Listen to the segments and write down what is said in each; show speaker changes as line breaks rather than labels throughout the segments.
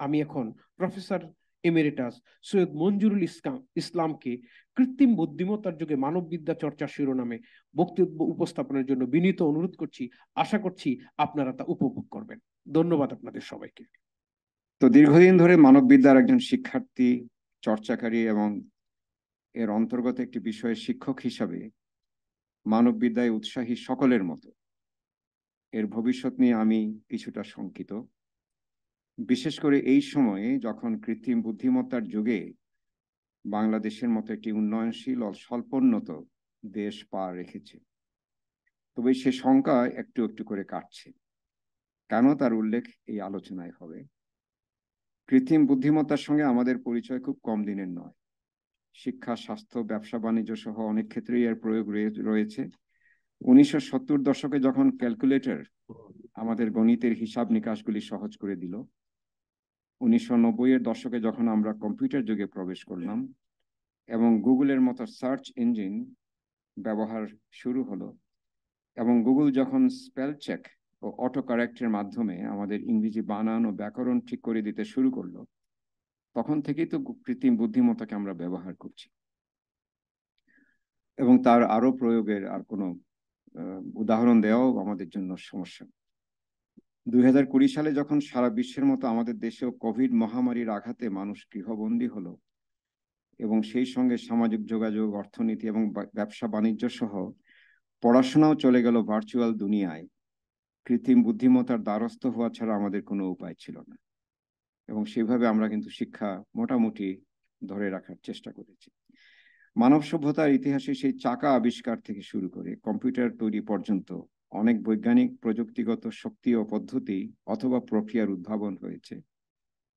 আমি এখন professor emeritus Syed Manjurul ইসলামকে কৃত্রিম বুদ্ধিমত্তার যুগে মানববিদ্যা চর্চা শিরোনামে বক্তব্য উপস্থাপনের জন্য বিনীত অনুরোধ করছি। আশা করছি আপনারা তা উপভোগ করবেন। ধন্যবাদ আপনাদের সবাইকে।
তো দীর্ঘদিন ধরে মানববিদ্যার একজন শিক্ষার্থী, চর্চাকারী এবং এর অন্তর্গত একটি বিষয়ের শিক্ষক হিসাবে মানববিদ্যায় উৎসাহী সকলের মতো এর ভবিষ্যৎ নিয়ে আমি কিছুটা শঙ্কিত। বিশেষ করে এই সময়ে যখন কৃত্রিম বুদ্ধিমত্তার যুগে বাংলাদেশের মতো একটি উন্নয়নশীল ও স্বল্পোন্নত দেশ পা রেখেছে। তবে সে শঙ্কা একটু একটু করে কাটছে। কেন, তার উল্লেখ এই আলোচনায় হবে। কৃত্রিম বুদ্ধিমত্তার সঙ্গে আমাদের পরিচয় খুব কম দিনের নয়। শিক্ষা, স্বাস্থ্য, ব্যবসা বাণিজ্য সহ অনেক ক্ষেত্রেই এর প্রয়োগ রয়েছে। 1970 দশকে যখন ক্যালকুলেটর আমাদের গণিতের হিসাব নিকাশগুলি সহজ করে দিল, 1990 এর দশকে যখন আমরা কম্পিউটার যুগে প্রবেশ করলাম এবং গুগলের মতো সার্চ ইঞ্জিন ব্যবহার শুরু হলো, এবং গুগল যখন স্পেল চেক ও অটো কারেক্টের মাধ্যমে আমাদের ইংরেজি বানান ও ব্যাকরণ ঠিক করে দিতে শুরু করলো, তখন থেকেই তো কৃত্রিম বুদ্ধিমত্তাকে আমরা ব্যবহার করছি। এবং তার আরো প্রয়োগের আর কোনো উদাহরণ দেওয়াও আমাদের জন্য সমস্যা। 2020 সালে যখন সারা বিশ্বের মতো আমাদের দেশেও কোভিড মহামারীর আঘাতে মানুষ গৃহবন্দী হলো এবং সেই সঙ্গে সামাজিক যোগাযোগ, অর্থনীতি এবং ব্যবসা বাণিজ্য সহ পড়াশোনাও চলে গেল ভার্চুয়াল দুনিয়ায়, কৃত্রিম বুদ্ধিমত্তার দ্বারস্থ হওয়া ছাড়া আমাদের কোনো উপায় ছিল না। এবং সেভাবে আমরা কিন্তু শিক্ষা মোটামুটি ধরে রাখার চেষ্টা করেছি। মানব সভ্যতার ইতিহাসে সেই চাকা আবিষ্কার থেকে শুরু করে কম্পিউটার তৈরি পর্যন্ত অনেক বৈজ্ঞানিক প্রযুক্তিগত শক্তি ও পদ্ধতি অথবা প্রক্রিয়ার উদ্ভাবন হয়েছে।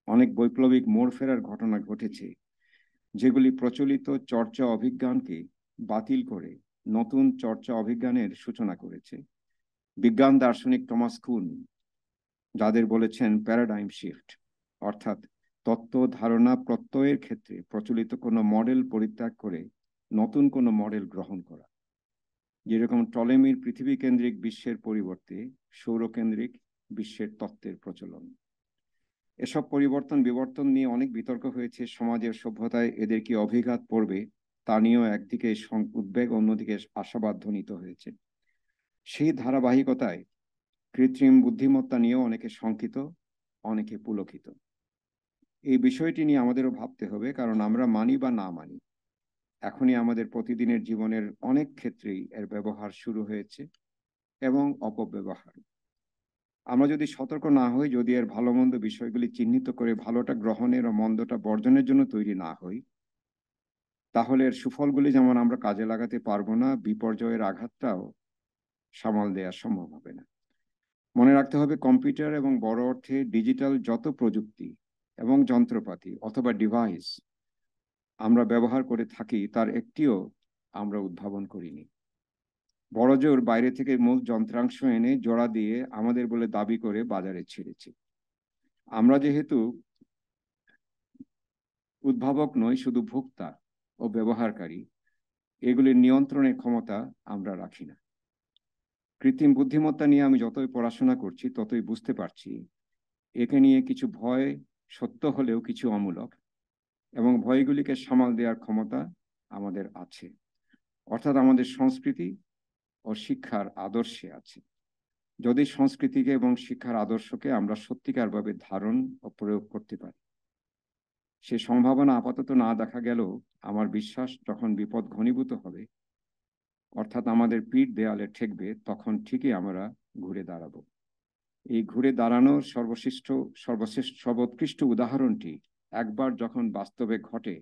অনেক বৈপ্লবিক মোড় ফেরার ঘটনা ঘটেছে, যেগুলি প্রচলিত চর্চা অভিজ্ঞানকে বাতিল করে নতুন চর্চা অভিজ্ঞানের সূচনা করেছে। বিজ্ঞান দার্শনিক টমাস কুন যাদের বলেছেন প্যারাডাইম শিফট, অর্থাৎ তত্ত্ব, ধারণা, প্রত্যয়ের ক্ষেত্রে প্রচলিত কোনো মডেল পরিত্যাগ করে নতুন কোনো মডেল গ্রহণ করা। যেরকম টলেমির পৃথিবী কেন্দ্রিক বিশ্বের পরিবর্তে সৌরকেন্দ্রিক বিশ্বের তত্ত্বের প্রচলন। এসব পরিবর্তন বিবর্তন নিয়ে অনেক বিতর্ক হয়েছে। সমাজের সভ্যতায় এদের কি অভিঘাত পড়বে তা নিয়েও একদিকে উদ্বেগ, অন্যদিকে আশাবাদ ধ্বনিত হয়েছে। সেই ধারাবাহিকতায় কৃত্রিম বুদ্ধিমত্তা নিয়েও অনেকে শঙ্কিত, অনেকে পুলকিত। এই বিষয়টি নিয়ে আমাদেরও ভাবতে হবে, কারণ আমরা মানি বা না মানি, এখনই আমাদের প্রতিদিনের জীবনের অনেক ক্ষেত্রেই এর ব্যবহার শুরু হয়েছে এবং অপব্যবহার। আমরা যদি সতর্ক না হই, যদি এর ভালো মন্দ বিষয়গুলি চিহ্নিত করে ভালোটা গ্রহণের ও মন্দটা বর্জনের জন্য তৈরি না হই, তাহলে এর সুফলগুলি যেমন আমরা কাজে লাগাতে পারবো না, বিপর্যয়ের আঘাতটাও সামাল দেওয়া সম্ভব হবে না। মনে রাখতে হবে, কম্পিউটার এবং বড় অর্থে ডিজিটাল যত প্রযুক্তি এবং যন্ত্রপাতি অথবা ডিভাইস আমরা ব্যবহার করে থাকি, তার একটিও আমরা উদ্ভাবন করিনি। বড় জোর বাইরে থেকে মূল যন্ত্রাংশ এনে জোড়া দিয়ে আমাদের বলে দাবি করে বাজারে ছেড়েছে। আমরা যেহেতু উদ্ভাবক নই, শুধু ভোক্তা ও ব্যবহারকারী, এগুলির নিয়ন্ত্রণের ক্ষমতা আমরা রাখি না। কৃত্রিম বুদ্ধিমত্তা নিয়ে আমি যতই পড়াশোনা করছি ততই বুঝতে পারছি, একে নিয়ে কিছু ভয় সত্য হলেও কিছু অমূলক, এবং ভয়গুলিকে সামাল দেওয়ার ক্ষমতা আমাদের আছে, অর্থাৎ আমাদের সংস্কৃতি ও শিক্ষার আদর্শে আছে। যদি সংস্কৃতিকে এবং শিক্ষার আদর্শকে আমরা সত্যিকারভাবে ধারণ ও প্রয়োগ করতে পারি, সে সম্ভাবনা আপাতত না দেখা গেলেও আমার বিশ্বাস, যখন বিপদ ঘনীভূত হবে, অর্থাৎ আমাদের পিঠ দেয়ালে ঠেকবে, তখন ঠিকই আমরা ঘুরে দাঁড়াবো। এই ঘুরে দাঁড়ানোর সর্বোৎকৃষ্ট উদাহরণটি একবার যখন বাস্তবে ঘটে,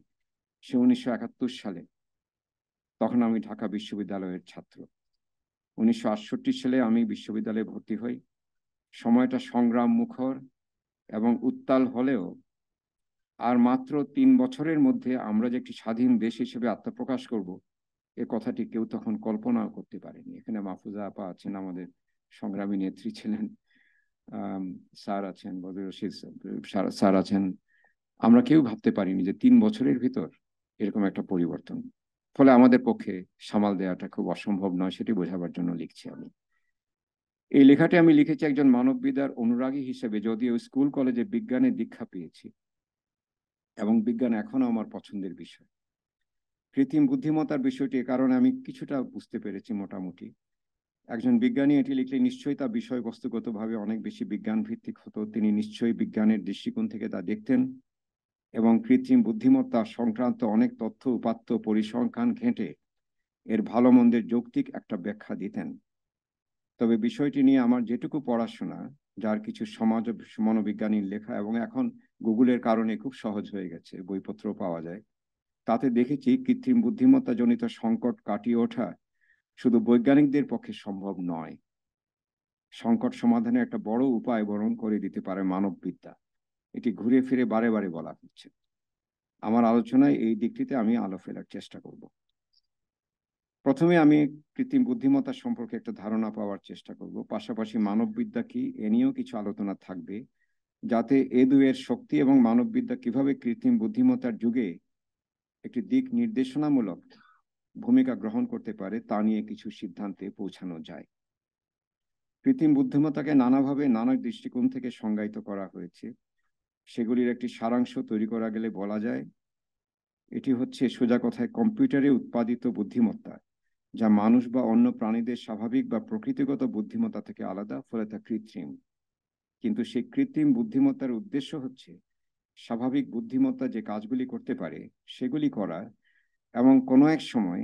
সে 1971 সালে। তখন আমি ঢাকা বিশ্ববিদ্যালয়ের ছাত্র। 1968 সালে আমি বিশ্ববিদ্যালয়ে ভর্তি হই। সময়টা সংগ্রাম মুখর এবং উত্তাল হলেও আর মাত্র 3 বছরের মধ্যে আমরা যে একটি স্বাধীন দেশ হিসেবে আত্মপ্রকাশ করব, এ কথাটি কেউ তখন কল্পনাও করতে পারেনি। এখানে মাহফুজা আপা আছেন, আমাদের সংগ্রামী নেত্রী ছিলেন, স্যার আছেন, বদরুল রশিদ স্যার আছেন। আমরা কেউ ভাবতে পারিনি যে 3 বছরের ভিতর এরকম একটা পরিবর্তন। ফলে আমাদের পক্ষে সামাল দেওয়াটা খুব অসম্ভব নয়, সেটি বোঝাবার জন্য লিখছি আমি। এই লেখাটি আমি লিখেছি একজন মানববিদ্যার অনুরাগী হিসেবে, যদিও স্কুল কলেজে বিজ্ঞানে দীক্ষা পেয়েছি এবং বিজ্ঞান এখনো আমার পছন্দের বিষয়। কৃত্রিম বুদ্ধিমত্তার বিষয়টি এ কারণে আমি কিছুটা বুঝতে পেরেছি মোটামুটি। একজন বিজ্ঞানী এটি লিখলে নিশ্চয়ই তা বিষয়বস্তুগতভাবে অনেক বেশি বিজ্ঞান ভিত্তিক হতো। তিনি নিশ্চয়ই বিজ্ঞানের দৃষ্টিকোণ থেকে তা দেখতেন এবং কৃত্রিম বুদ্ধিমত্তা সংক্রান্ত অনেক তথ্য উপাত্ত পরিসংখ্যান ঘেঁটে এর ভালো মন্দের যৌক্তিক একটা ব্যাখ্যা দিতেন। তবে বিষয়টি নিয়ে আমার যেটুকু পড়াশোনা, যার কিছু সমাজ মনোবিজ্ঞানীর লেখা এবং এখন গুগলের কারণে খুব সহজ হয়ে গেছে, বইপত্র পাওয়া যায়, তাতে দেখেছি কৃত্রিম বুদ্ধিমত্তা জনিত সংকট কাটিয়ে ওঠা শুধু বৈজ্ঞানিকদের পক্ষে সম্ভব নয়। সংকট সমাধানে একটা বড় উপায় বরং করে দিতে পারে মানববিদ্যা। এটি ঘুরে ফিরে বারে বারে বলা হচ্ছে। আমার আলোচনায় এই দিকটিতে আমি আলো ফেলার চেষ্টা করব। প্রথমে আমি কৃত্রিম বুদ্ধিমত্তা সম্পর্কে একটা ধারণা পাওয়ার চেষ্টা করব, পাশাপাশি মানববিদ্যা কি এ নিয়েও কিছু আলোচনা থাকবে, যাতে এ দুয়ের শক্তি এবং মানববিদ্যা কিভাবে কৃত্রিম বুদ্ধিমত্তার যুগে একটি দিক নির্দেশনামূলক ভূমিকা গ্রহণ করতে পারে তা নিয়ে কিছু সিদ্ধান্তে পৌঁছানো যায়। কৃত্রিম বুদ্ধিমত্তাকে নানাভাবে নানা দৃষ্টিকোণ থেকে সংজ্ঞায়িত করা হয়েছে। সেগুলির একটি সারাংশ তৈরি করা গেলে বলা যায়, এটি হচ্ছে সোজা কথায় কম্পিউটারে উৎপাদিত বুদ্ধিমত্তা, যা মানুষ বা অন্য প্রাণীদের স্বাভাবিক বা প্রকৃতিগত বুদ্ধিমত্তা থেকে আলাদা, ফলে তা কৃত্রিম। কিন্তু সেই কৃত্রিম বুদ্ধিমত্তার উদ্দেশ্য হচ্ছে স্বাভাবিক বুদ্ধিমত্তা যে কাজগুলি করতে পারে সেগুলি করা, এবং কোনো এক সময়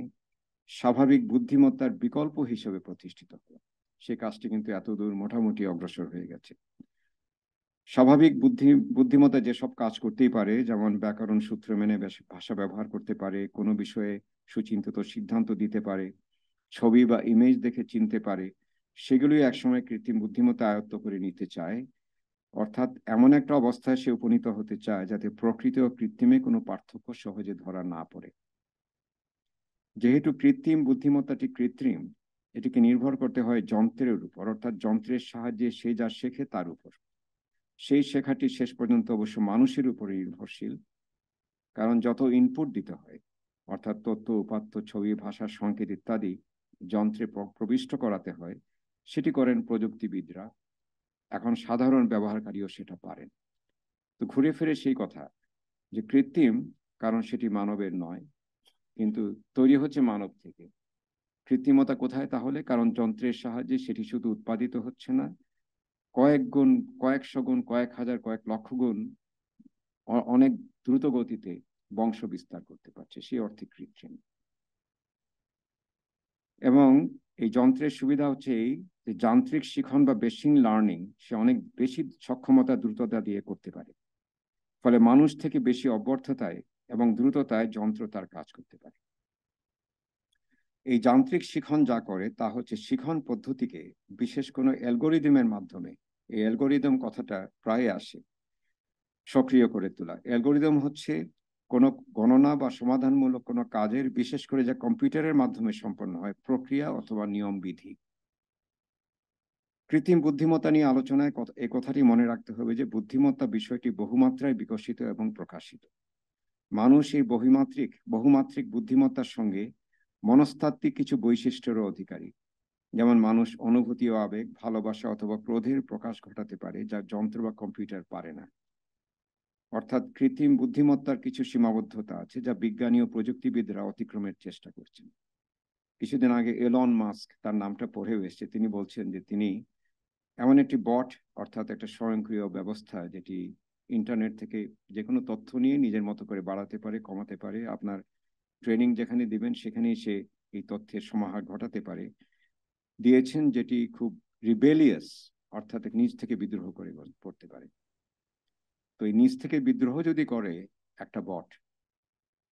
স্বাভাবিক বুদ্ধিমত্তার বিকল্প হিসেবে প্রতিষ্ঠিত হওয়া। সে কাজটি কিন্তু এতদূর মোটামুটি অগ্রসর হয়ে গেছে। স্বাভাবিক বুদ্ধিমত্তা যেসব কাজ করতেই পারে, যেমন ব্যাকরণ সূত্র মেনে ভাষা ব্যবহার করতে পারে, কোনো বিষয়ে সুচিন্তিত সিদ্ধান্ত দিতে পারে, ছবি বা ইমেজ দেখে চিনতে পারে, সেগুলি একসময় কৃত্রিম বুদ্ধিমত্তা আয়ত্ত করে নিতে চায়। অর্থাৎ এমন একটা অবস্থায় সে উপনীত হতে চায় যাতে প্রকৃতি ও কৃত্রিমে কোনো পার্থক্য সহজে ধরা না পড়ে। যেহেতু কৃত্রিম বুদ্ধিমত্তাটি কৃত্রিম, এটিকে নির্ভর করতে হয় যন্ত্রের উপর, অর্থাৎ যন্ত্রের সাহায্যে সে যা শেখে তার উপর। সেই শেখাটি শেষ পর্যন্ত অবশ্য মানুষের উপরে নির্ভরশীল, কারণ যত ইনপুট দিতে হয়, অর্থাৎ তথ্য উপাত্ত ছবি ভাষা সংকেত ইত্যাদি যন্ত্রে প্রবিষ্ট করাতে হয়, সেটি করেন প্রযুক্তিবিদরা। এখন সাধারণ ব্যবহারকারীও সেটা পারেন। তো ঘুরে ফিরে সেই কথা যে কৃত্রিম, কারণ সেটি মানবের নয়, কিন্তু তৈরি হচ্ছে মানব থেকে। কৃত্রিমতা কোথায় তাহলে? কারণ যন্ত্রের সাহায্যে সেটি শুধু উৎপাদিত হচ্ছে না, কয়েক গুণ, কয়েকশো গুণ, কয়েক হাজার, কয়েক লক্ষ গুণ অনেক দ্রুত গতিতে বংশ বিস্তার করতে পারছে, সেই অর্থে কৃত্রিম। এবং এই যন্ত্রের সুবিধা হচ্ছে এই যে যান্ত্রিক শিখন বা মেশিন লার্নিং সে অনেক বেশি সক্ষমতা দ্রুততা দিয়ে করতে পারে, ফলে মানুষ থেকে বেশি অব্যর্থতায় এবং দ্রুততায় যন্ত্র তার কাজ করতে পারে। এই যান্ত্রিক শিখন যা করে তা হচ্ছে শিখন পদ্ধতিকে বিশেষ কোনো অ্যালগোরিদমের মাধ্যমে, এই অ্যালগোরিদম কথাটা প্রায় আসে, সক্রিয় করে তোলা। অ্যালগোরিদম হচ্ছে কোনো গণনা বা সমাধানমূলক কোনো কাজের, বিশেষ করে যা কম্পিউটারের মাধ্যমে সম্পন্ন হয়, প্রক্রিয়া অথবা নিয়ম বিধি। কৃত্রিম বুদ্ধিমত্তা নিয়ে আলোচনায় এই কথাটি মনে রাখতে হবে যে বুদ্ধিমত্তা বিষয়টি বহুমাত্রায় বিকশিত এবং প্রকাশিত। মানুষ এই বহুমাত্রিক বুদ্ধিমত্তার সঙ্গে মনস্তাত্ত্বিক কিছু বৈশিষ্ট্যেরও অধিকারী। যেমন মানুষ অনুভূতি ও আবেগ, ভালোবাসা অথবা ক্রোধের প্রকাশ ঘটাতে পারে, যা যন্ত্র বা কম্পিউটার পারে না। অর্থাৎ কৃত্রিম বুদ্ধিমত্তার কিছু সীমাবদ্ধতা আছে যা বিজ্ঞানী ও প্রযুক্তিবিদরা অতিক্রমের চেষ্টা করছেন। কিছুদিন আগে এলন মাস্ক, তার নামটা পড়েও এসেছে, তিনি বলছেন যে তিনি এমন একটি বট, অর্থাৎ একটা স্বয়ংক্রিয় ব্যবস্থা যেটি ইন্টারনেট থেকে যে কোনো তথ্য নিয়ে নিজের মতো করে বাড়াতে পারে, কমাতে পারে, আপনার ট্রেনিং যেখানে দিবেন সেখানেই সে এই তথ্যের সমাহার ঘটাতে পারে, দিয়েছেন, যেটি খুব রিবেলিয়াস, অর্থাৎ নিজ থেকে বিদ্রোহ করে পড়তে পারে। তো এই নিজ থেকে বিদ্রোহ যদি করে একটা বট,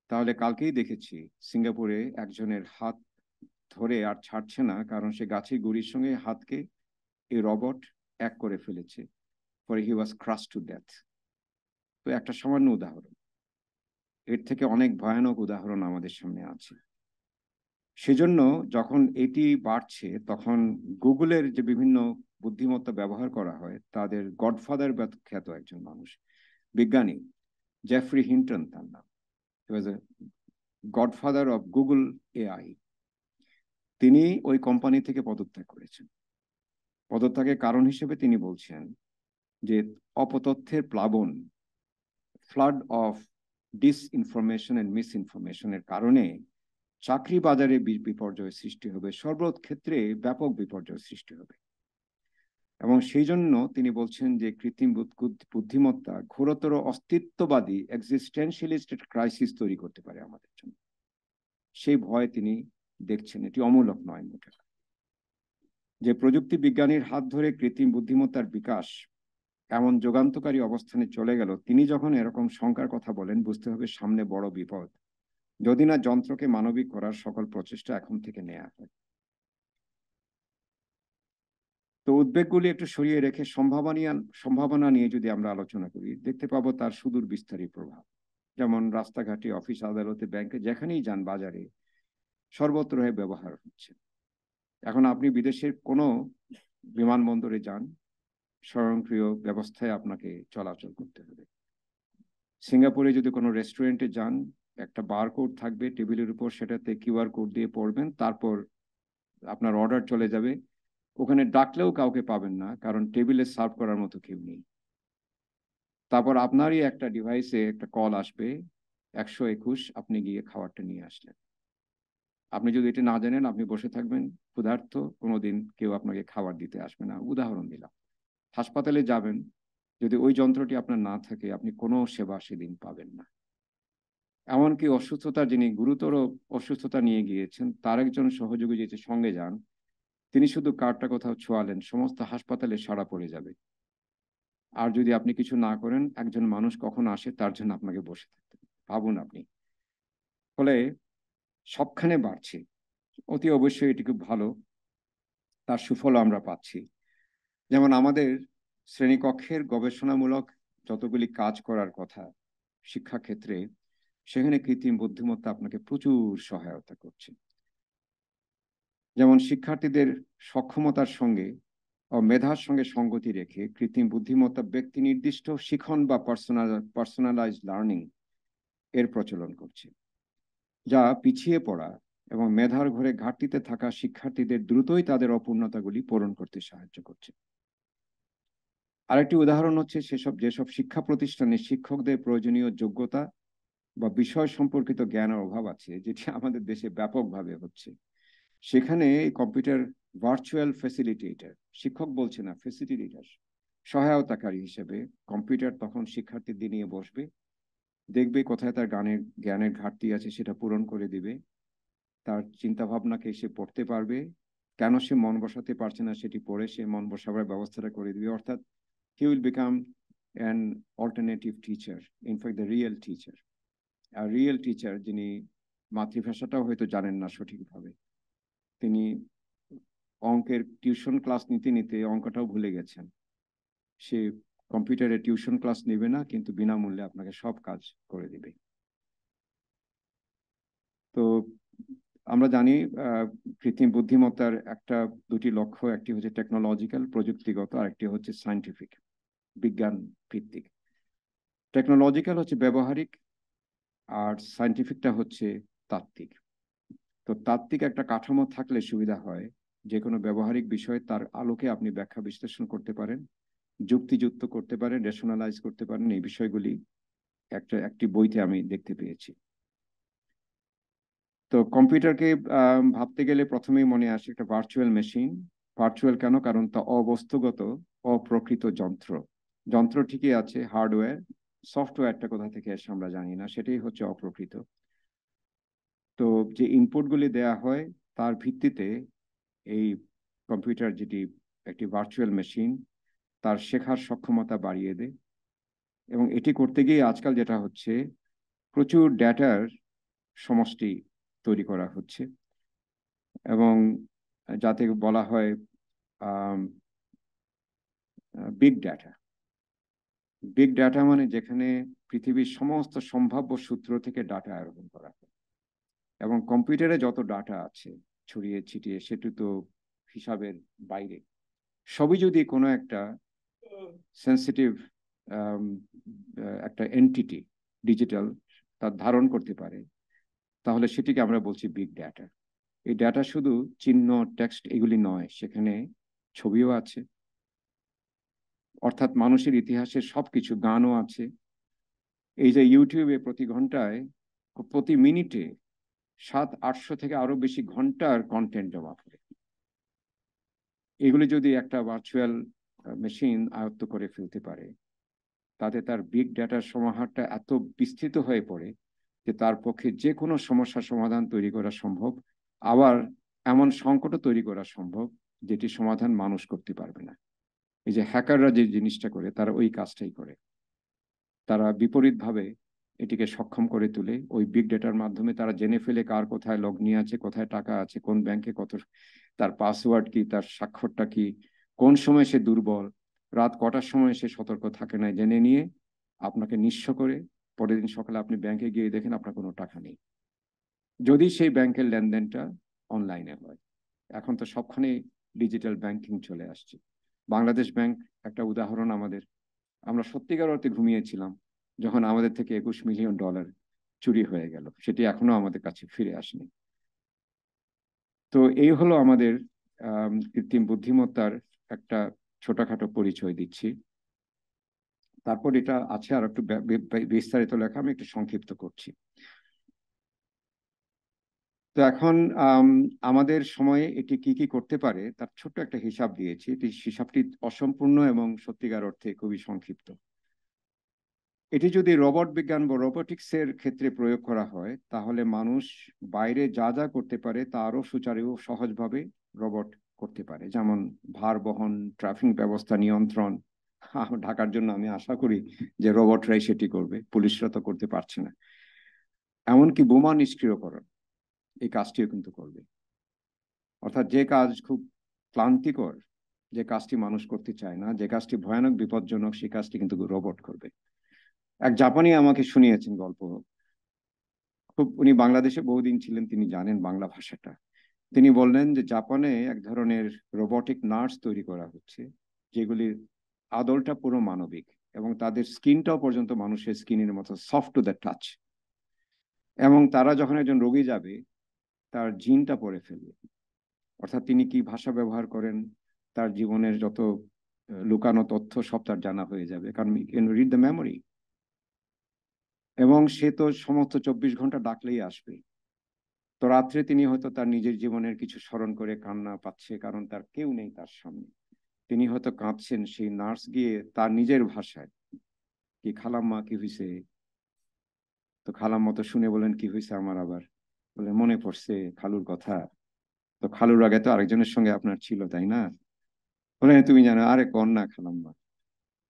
তাহলে কালকেই দেখেছি সিঙ্গাপুরে একজনের হাত ধরে আর ছাড়ছে না, কারণ সে গাছের গুড়ির সঙ্গে হাতকে এই রবট এক করে ফেলেছে, ফলে হি ওয়াজ ক্রাশ টু ডেথ। তো একটা সামান্য উদাহরণ, এর থেকে অনেক ভয়ানক উদাহরণ আমাদের সামনে আছে। সেজন্য যখন এটি বাড়ছে, তখন গুগলের যে বিভিন্ন বুদ্ধিমত্তা ব্যবহার করা হয়, তাদের গডফাদার খ্যাত একজন মানুষ, বিজ্ঞানী জেফ্রি হিন্টন তার নাম, হি ওয়াজ এ গডফাদার অফ গুগল এআই। তিনি ওই কোম্পানি থেকে পদত্যাগ করেছেন। পদত্যাগের কারণ হিসেবে তিনি বলছেন যে অপতথ্যের প্লাবন, ফ্লাড অফ ডিসইনফরমেশন এন্ড মিসইনফরমেশনের কারণে চাকরি বাজারে বিপর্যয় সৃষ্টি হবে, সর্বক্ষেত্রে ব্যাপক বিপর্যয় সৃষ্টি হবে। এবং সেই জন্য তিনি বলছেন যে কৃত্রিম বুদ্ধিমত্তা ঘোরতর অস্তিত্ববাদী এক্সিস্টেনশিয়ালিস্ট ক্রাইসিস তৈরি করতে পারে আমাদের জন্য। সেই ভয় তিনি দেখছেন, এটি অমূলক নয় মোটেও। যে প্রযুক্তি বিজ্ঞানীর হাত ধরে কৃত্রিম বুদ্ধিমত্তার বিকাশ এমন যুগান্তকারী অবস্থানে চলে গেল, তিনি যখন এরকম শঙ্কার কথা বলেন, বুঝতে হবে সামনে বড় বিপদ, যদি না যন্ত্রকে মানবিক করার সকল প্রচেষ্টা এখন থেকে নেওয়া হয়। তো উদ্বেগগুলি একটু সরিয়ে রেখে সম্ভাবনা নিয়ে যদি আমরা আলোচনা করি, দেখতে পাবো তার সুদূর বিস্তারী প্রভাব। যেমন রাস্তাঘাটে, অফিস আদালতে, ব্যাংকে, যেখানেই যান, বাজারে, সর্বত্র ব্যবহার হচ্ছে। এখন আপনি বিদেশের কোনো বিমানবন্দরে যান, স্বয়ংক্রিয় ব্যবস্থায় আপনাকে চলাচল করতে হবে। সিঙ্গাপুরে যদি কোনো রেস্টুরেন্টে যান, একটা বারকোড থাকবে টেবিলের উপর, সেটাতে কিউআর কোড দিয়ে পড়বেন, তারপর আপনার অর্ডার চলে যাবে। ওখানে ডাকলেও কাউকে পাবেন না, কারণ টেবিলে সার্ভ করার মতো কেউ নেই। তারপর আপনারই একটা ডিভাইসে একটা কল আসবে, 121, আপনি গিয়ে খাবারটা নিয়ে আসলেন। আপনি যদি এটা না জানেন, আপনি বসে থাকবেন ক্ষুধার্ত, কোনোদিন কেউ আপনাকে খাবার দিতে আসবে না। উদাহরণ দিলাম। হাসপাতালে যাবেন, যদি ওই যন্ত্রটি আপনার না থাকে, আপনি কোনো সেবা সেদিন পাবেন না। এমনকি অসুস্থতা, যিনি গুরুতর অসুস্থতা নিয়ে গিয়েছেন, তার একজন সহযোগী যেতে সঙ্গে যান, তিনি শুধু কার্ডটা কোথাও ছোঁয়ালেন, সমস্ত হাসপাতালে সাড়া পড়ে যাবে। আর যদি আপনি কিছু না করেন, একজন মানুষ কখন আসে তার জন্য আপনাকে বসে থাকতে হবে। ভাবুন আপনি। ফলে সবখানে বাড়ছে। অতি অবশ্যই এটি খুব ভালো, তার সুফল আমরা পাচ্ছি। যেমন আমাদের শ্রেণীকক্ষের গবেষণামূলক যতগুলি কাজ করার কথা শিক্ষাক্ষেত্রে, সেখানে কৃত্রিম বুদ্ধিমত্তা আপনাকে প্রচুর সহায়তা করছে। যেমন শিক্ষার্থীদের সক্ষমতার সঙ্গে ও মেধার সঙ্গে সঙ্গতি রেখে কৃত্রিম বুদ্ধিমত্তা ব্যক্তি নির্দিষ্ট শিখন বা পার্সোনালাইজড লার্নিং এর প্রচলন করছে, যা পিছিয়ে পড়া এবং মেধার ঘরে ঘাটতিতে থাকা শিক্ষার্থীদের দ্রুতই তাদের অপূর্ণতাগুলি পূরণ করতে সাহায্য করছে। আরেকটি উদাহরণ হচ্ছে যেসব শিক্ষা প্রতিষ্ঠানে শিক্ষকদের প্রয়োজনীয় যোগ্যতা বা বিষয় সম্পর্কিত জ্ঞানের অভাব আছে, যেটি আমাদের দেশে ব্যাপকভাবে হচ্ছে, সেখানে কম্পিউটার ভার্চুয়াল ফ্যাসিলিটেটর, শিক্ষক বলছে না, ফ্যাসিলিটেটর, সহায়তাকারী হিসেবে কম্পিউটার তখন শিক্ষার্থীদের নিয়ে বসবে, দেখবে কোথায় তার জ্ঞানের ঘাটতি আছে, সেটা পূরণ করে দিবে। তার চিন্তা ভাবনাকে সে পড়তে পারবে, কেন সে মন বসাতে পারছে না সেটি পড়ে সে মন বসাবার ব্যবস্থাটা করে দিবে। অর্থাৎ he will become an alternative teacher, in fact the real teacher. আর রিয়েল টিচার যিনি মাতৃভাষাটাও হয়তো জানেন না সঠিকভাবে, তিনি অঙ্কের টিউশন ক্লাস নিতে নিতে অঙ্কটাও ভুলে গেছেন, সে কম্পিউটারে টিউশন ক্লাস নেবে না, কিন্তু বিনামূল্যে আপনাকে সব কাজ করে দিবে। তো আমরা জানি কৃত্রিম বুদ্ধিমত্তার দুটি লক্ষ্য, একটি হচ্ছে টেকনোলজিক্যাল, প্রযুক্তিগত, আর একটি হচ্ছে সায়েন্টিফিক, বিজ্ঞান ভিত্তিক। টেকনোলজিক্যাল হচ্ছে ব্যবহারিক, আর সায়েন্টিফিকটা হচ্ছে তাত্ত্বিক। তো তাত্ত্বিক একটা কাঠামো থাকলে সুবিধা হয়, যে কোনো ব্যবহারিক বিষয় তার আলোকে আপনি ব্যাখ্যা বিশ্লেষণ করতে পারেন, যুক্তিযুক্ত করতে পারেন, রেশনালাইজ করতে পারেন। এই বিষয়গুলি একটি বইতে আমি দেখতে পেয়েছি। তো কম্পিউটারকে ভাবতে গেলে প্রথমেই মনে আসে একটা ভার্চুয়াল মেশিন। ভার্চুয়াল কেন? কারণ তা অবস্তুগত, অপ্রকৃত যন্ত্র। যন্ত্র ঠিকই আছে, হার্ডওয়্যার, সফটওয়্যারটা কোথা থেকে আসে আমরা জানি না, সেটাই হচ্ছে অপ্রকৃত। তো যে ইনপুটগুলি দেয়া হয় তার ভিত্তিতে এই কম্পিউটার, যেটি একটি ভার্চুয়াল মেশিন, তার শেখার সক্ষমতা বাড়িয়ে দেয়। এবং এটি করতে গিয়ে আজকাল যেটা হচ্ছে, প্রচুর ডেটার সমষ্টি তৈরি করা হচ্ছে, এবং যাতে বলা হয় বিগ ডেটা। বিগ ডেটা মানে যেখানে পৃথিবীর সমস্ত সম্ভাব্য সূত্র থেকে ডাটা আহরণ করা হয়, এবং কম্পিউটারে যত ডাটা আছে ছড়িয়ে ছিটিয়ে, সেটি তো হিসাবের বাইরে। সবই যদি কোনো একটা সেন্সিটিভ একটা এন্টিটি, ডিজিটাল, তার ধারণ করতে পারে, তাহলে সেটিকে আমরা বলছি বিগ ডেটা। এই ডেটা শুধু চিহ্ন, টেক্সট এগুলি নয়, সেখানে ছবিও আছে, অর্থাৎ মানুষের ইতিহাসের সবকিছু, গানও আছে। এই যে ইউটিউবে প্রতি ঘন্টায়, প্রতি মিনিটে 700-800 থেকে আরো বেশি ঘন্টার কন্টেন্ট জমা পড়ে। এগুলি যদি একটা ভার্চুয়াল মেশিন আয়ত্ত করে ফেলতে পারে, তাতে তার বিগ ডাটার সমাহারটা এত বিস্তৃত হয়ে পড়ে যে তার পক্ষে যে কোনো সমস্যার সমাধান তৈরি করা সম্ভব। আবার এমন সংকটও তৈরি করা সম্ভব যেটি সমাধান মানুষ করতে পারবে না। এই যে হ্যাকাররা যে জিনিসটা করে, তারা ওই কাজটাই করে। তারা বিপরীতভাবে এটিকে সক্ষম করে তোলে। ওই বিগ ডেটার মাধ্যমে তারা জেনে ফেলে কার কোথায় লগ্নি আছে, কোথায় টাকা আছে, কোন ব্যাংকে কত, তার পাসওয়ার্ড কি, তার স্বাক্ষরটা কি, কোন সময় সে দুর্বল, রাত কটার সময় সে সতর্ক থাকে না, জেনে নিয়ে আপনাকে নিঃস্ব করে পরের দিন সকালে আপনি ব্যাংকে গিয়ে দেখেন আপনার কোনো টাকা নেই, যদি সেই ব্যাংকের লেনদেনটা অনলাইনে হয়। এখন তো সবখানে ডিজিটাল ব্যাংকিং চলে আসছে। বাংলাদেশ ব্যাংক একটা উদাহরণ আমাদের। আমরা সত্যিকার অর্থে ঘুমিয়েছিলাম যখন আমাদের থেকে $21 মিলিয়ন চুরি হয়ে গেল, সেটি এখনো আমাদের কাছে ফিরে আসেনি। তো এই হলো আমাদের কৃত্রিম বুদ্ধিমত্তার একটা ছোটখাটো পরিচয় দিচ্ছি। তারপর এটা আছে আর একটু বিস্তারিত লেখা, আমি একটু সংক্ষিপ্ত করছি। তো এখন আমাদের সময়ে এটি কি কি করতে পারে তার ছোট্ট একটা হিসাব দিয়েছি। এটি হিসাবটি অসম্পূর্ণ এবং সত্যিকার অর্থে খুবই সংক্ষিপ্ত। এটি যদি রোবট বিজ্ঞান বা রোবোটিক্সের ক্ষেত্রে প্রয়োগ করা হয়, তাহলে মানুষ বাইরে যা যা করতে পারে তা আরো সুচারু ও সহজভাবে রোবট করতে পারে। যেমন ভার বহন, ট্রাফিক ব্যবস্থা নিয়ন্ত্রণ। ঢাকার জন্য আমি আশা করি যে রোবটরাই সেটি করবে, পুলিশরা তো করতে পারছে না। এমনকি বোমা নিষ্ক্রিয়করণ, এই কাজটিও কিন্তু করবে। অর্থাৎ যে কাজ খুব ক্লান্তিকর, যে কাজটি মানুষ করতে চায় না, যে কাজটি ভয়ানক বিপজ্জনক, সেই কাজটি কিন্তু রোবট করবে। এক জাপানি আমাকে শুনিয়েছেন গল্প। উনি বাংলাদেশে বহুদিন ছিলেন, তিনি জানেন বাংলা ভাষাটা। তিনি বললেন যে জাপানে এক ধরনের রোবটিক নার্স তৈরি করা হচ্ছে, যেগুলির আদলটা পুরো মানবিক এবং তাদের স্কিনটাও পর্যন্ত মানুষের স্কিনের মতো সফট টু দ্য টাচ। এবং তারা যখন একজন রোগী যাবে, তার জিনটা পড়ে ফেলবে। অর্থাৎ তিনি কি ভাষা ব্যবহার করেন, তার জীবনের যত লুকানো তথ্য সব তার জানা হয়ে যাবে, কারণ ক্যান রিড দ্য মেমোরি। এবং সে তো সমস্ত 24 ঘন্টা ডাকলেই আসবে। তো রাত্রে তিনি হয়তো তার নিজের জীবনের কিছু স্মরণ করে কান্না পাচ্ছে, কারণ তার কেউ নেই তার সামনে। তিনি হয়তো কাঁদছেন, সেই নার্স গিয়ে তার নিজের ভাষায়, কি খালাম্মা কি হয়েছে? তো খালাম্মা তো শুনে বলেন, কি হয়েছে আমার আবার? বলে, মনে পড়ছে খালুর কথা। তো খালুর আগে তো আরেকজনের সঙ্গে আপনার ছিল, তাই না? বলে, তুমি জানো, আরে কন্যা খালাম্মা।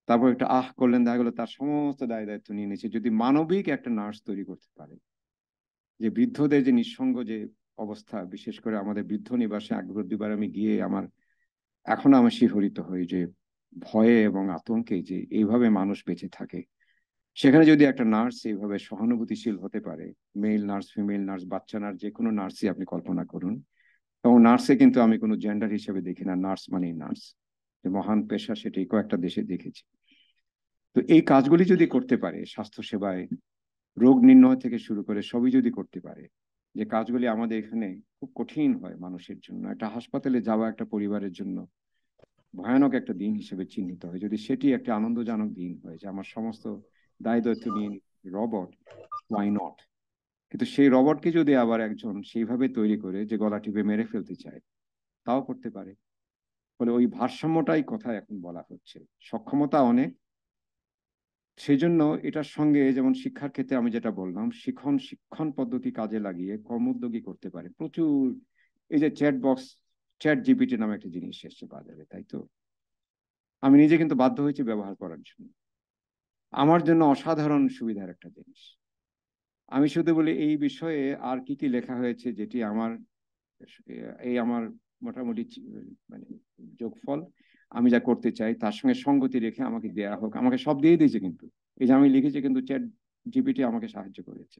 তারপর একটা আহ করলেন, দেখা গেলো তার সমস্ত দায় দায়িত্ব নিয়ে নিয়েছে। যদি মানবিক একটা নার্স তৈরি করতে পারে, যে বৃদ্ধদের যে নিঃসঙ্গ যে অবস্থা, বিশেষ করে আমাদের বৃদ্ধ নিবাসে একবার দুবার আমি গিয়ে এখনো আমি শিহরিত হই যে ভয়ে এবং আতঙ্কে যে এইভাবে মানুষ বেঁচে থাকে। সেখানে যদি একটা নার্স এইভাবে সহানুভূতিশীল হতে পারে, মেল নার্স, ফিমেল নার্স, বাচ্চা নার্স, যে কোনো নার্সই আপনি কল্পনা করুন। এবং নার্সে কিন্তু আমি কোনো জেন্ডার হিসেবে দেখি না, নার্স মানেই নার্স, যে মহান পেশা, সেটি কয়েকটা দেশে দেখেছি। তো এই কাজগুলি যদি করতে পারে, স্বাস্থ্য সেবায় রোগ নির্ণয় থেকে শুরু করে সবই যদি করতে পারে, যে কাজগুলি আমাদের এখানে খুব কঠিন হয় মানুষের জন্য, একটা হাসপাতালে যাওয়া একটা পরিবারের জন্য ভয়ানক একটা দিন হিসেবে চিহ্নিত হয়, যদি সেটি একটা আনন্দজনক দিন হয় যে আমার সমস্ত দায় দায়িত্ব নিয়ে রোবট, ওয়াই নট? কিন্তু সেই রোবটকে যদি আবার একজন সেইভাবে তৈরি করে যে গলা টিপে মেরে ফেলতে চায়, তাও করতে পারে। ফলে ওই ভারসাম্যটাই কথা এখন বলা হচ্ছে। সক্ষমতা অনেক, সেই জন্য এটার সঙ্গে যেমন শিক্ষার ক্ষেত্রে আমি যেটা বললাম, শিক্ষণ পদ্ধতি কাজে লাগিয়ে কর্মোদ্যোগী করতে পারে প্রচুর। এই যে চ্যাট বক্স, চ্যাট জিপিটি নামে একটা জিনিস এসছে বাজারে, তাই তো? আমি নিজে কিন্তু বাধ্য হয়েছি ব্যবহার করার জন্য। আমার জন্য অসাধারণ সুবিধার একটা জিনিস। আমি শুধু বলি এই বিষয়ে আর কি কি লেখা হয়েছে, যেটি আমার আমার মোটামুটি মানে যোগফল, আমি যা করতে চাই তার সঙ্গে সঙ্গতি রেখে আমাকে দেয়া হোক। আমাকে সব দিয়ে দিয়েছে, কিন্তু এই যে আমি লিখেছি, কিন্তু চ্যাট জিপিটি আমাকে সাহায্য করেছে।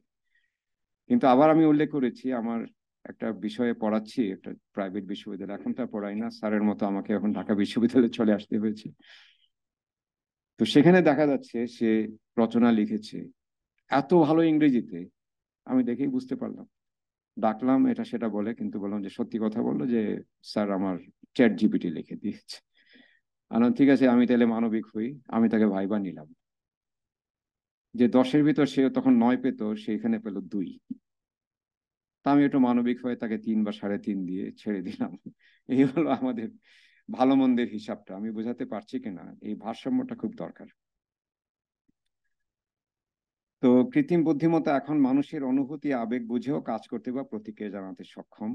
কিন্তু আবার আমি উল্লেখ করেছি, আমার একটা বিষয়ে পড়াচ্ছি একটা প্রাইভেট বিশ্ববিদ্যালয়, এখন তো পড়াই না, স্যারের মতো আমাকে এখন ঢাকা বিশ্ববিদ্যালয়ে চলে আসতে হয়েছে। তো সেখানে দেখা যাচ্ছে সে রচনা লিখেছে এত ভালো ইংরেজিতে, আমি দেখেই বুঝতে পারলাম ডাকলাম, এটা সেটা বলে, কিন্তু বললাম যে সত্যি কথা বললো যে স্যার আমার চ্যাট জিপিটি লিখে দিয়েছে। আনন্দ, ঠিক আছে আমি তাহলে মানবিক হই, আমি তাকে ভাইবা নিলাম। যে 10-এর ভিতর সে তখন 9 পেত, সেখানে পেল 2। তা আমি একটু মানবিক হয়ে তাকে 3 বা 3.5 দিয়ে ছেড়ে দিলাম। এই হলো আমাদের ভালো মন্দের হিসাবটা। আমি বোঝাতে পারছি কিনা, এই ভারসাম্যটা খুব দরকার। তো কৃত্রিম বুদ্ধিমত্তা এখন মানুষের অনুভূতি আবেগ বুঝেও কাজ করতে বা প্রতিক্রিয়া জানাতে সক্ষম,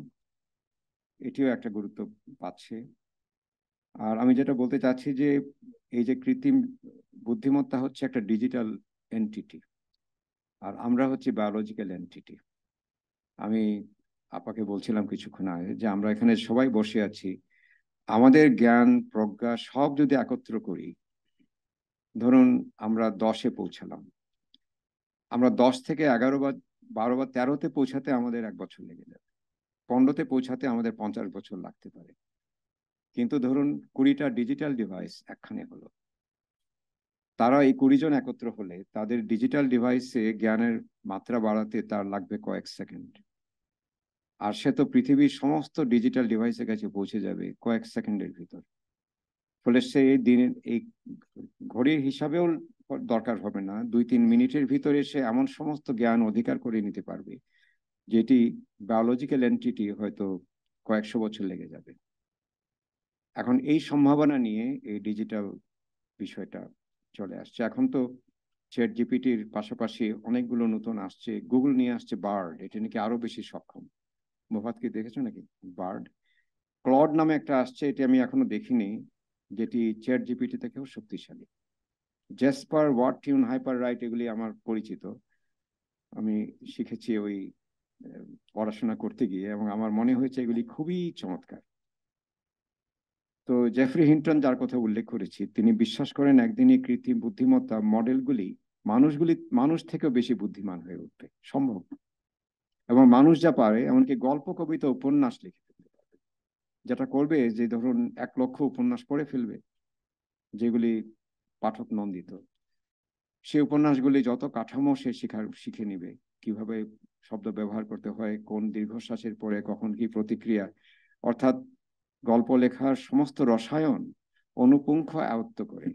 এটিও একটা গুরুত্ব পাচ্ছে। আর আমি যেটা বলতে চাচ্ছি যে এই যে কৃত্রিম বুদ্ধিমত্তা হচ্ছে একটা ডিজিটাল এন্টিটি, আর আমরা হচ্ছে বায়োলজিক্যাল এন্টিটি। আমি আপাকে বলছিলাম কিছুক্ষণ আগে যে আমরা এখানে সবাই বসে আছি, আমাদের জ্ঞান প্রজ্ঞা সব যদি একত্র করি, ধরুন আমরা 10-এ পৌঁছালাম, আমরা 10 থেকে 11 বা 12 বা 13-তে পৌঁছাতে আমাদের 1 বছর লেগে যাবে, 15-তে পৌঁছাতে আমাদের 50 বছর লাগতে পারে। কিন্তু ধরুন 20টা ডিজিটাল ডিভাইস একখানে হলো, তারা এই 20 জন একত্র হলে তাদের ডিজিটাল ডিভাইসে জ্ঞানের মাত্রা বাড়াতে তার লাগবে কয়েক সেকেন্ড। আর সে তো পৃথিবীর সমস্ত ডিজিটাল ডিভাইসের কাছে পৌঁছে যাবে কয়েক সেকেন্ডের ভিতর। ফলে সে এই দিনের এই ঘড়ির হিসাবেও দরকার হবে না, 2-3 মিনিটের ভিতরে সে এমন সমস্ত জ্ঞান অধিকার করে নিতে পারবে যেটি বায়োলজিক্যাল এন্টিটি হয়তো কয়েকশো বছর লেগে যাবে। এখন এই সম্ভাবনা নিয়ে এই ডিজিটাল বিষয়টা চলে আসছে। এখন তো চ্যাট জিপিটির পাশাপাশি অনেকগুলো নতুন আসছে, গুগল নিয়ে আসছে বার্ড, এটা নাকি আরো বেশি সক্ষম। মোফাত কি দেখেছো নাকি বার্ড? ক্লড নামে একটা আসছে, এটি আমি এখনো দেখিনি, যেটি চ্যাট জিপিটি থেকেও শক্তিশালী। Jasper, Wordtune, HyperWrite এগুলি আমার পরিচিত, আমি শিখেছি ওই পড়াশোনা করতে গিয়ে, এবং আমার মনে হয়েছে এগুলি খুবই চমৎকার। তো জেফ্রি হিন্টন, যার কথা উল্লেখ করেছি, তিনি বিশ্বাস করেন একদিনই কৃত্রিম বুদ্ধিমত্তা মডেলগুলি মানুষ থেকেও বেশি বুদ্ধিমান হয়ে উঠবে সম্ভব, এবং মানুষ যা পারে এমনকি গল্প, কবিতা, উপন্যাস লিখে ফেলতে পারবে, যেটা করবে যে ধরুন 1 লক্ষ উপন্যাস পড়ে ফেলবে যেগুলি পাঠক নন্দিত। সেই উপন্যাসগুলি যত কাঠামো সে শিখে নিবে, কিভাবে শব্দ ব্যবহার করতে হয়, কোন দীর্ঘশ্বাসের পরে কখন কি প্রতিক্রিয়া, অর্থাৎ গল্প লেখার সমস্ত রসায়ন অনুপুঙ্খ আয়ত্ত করে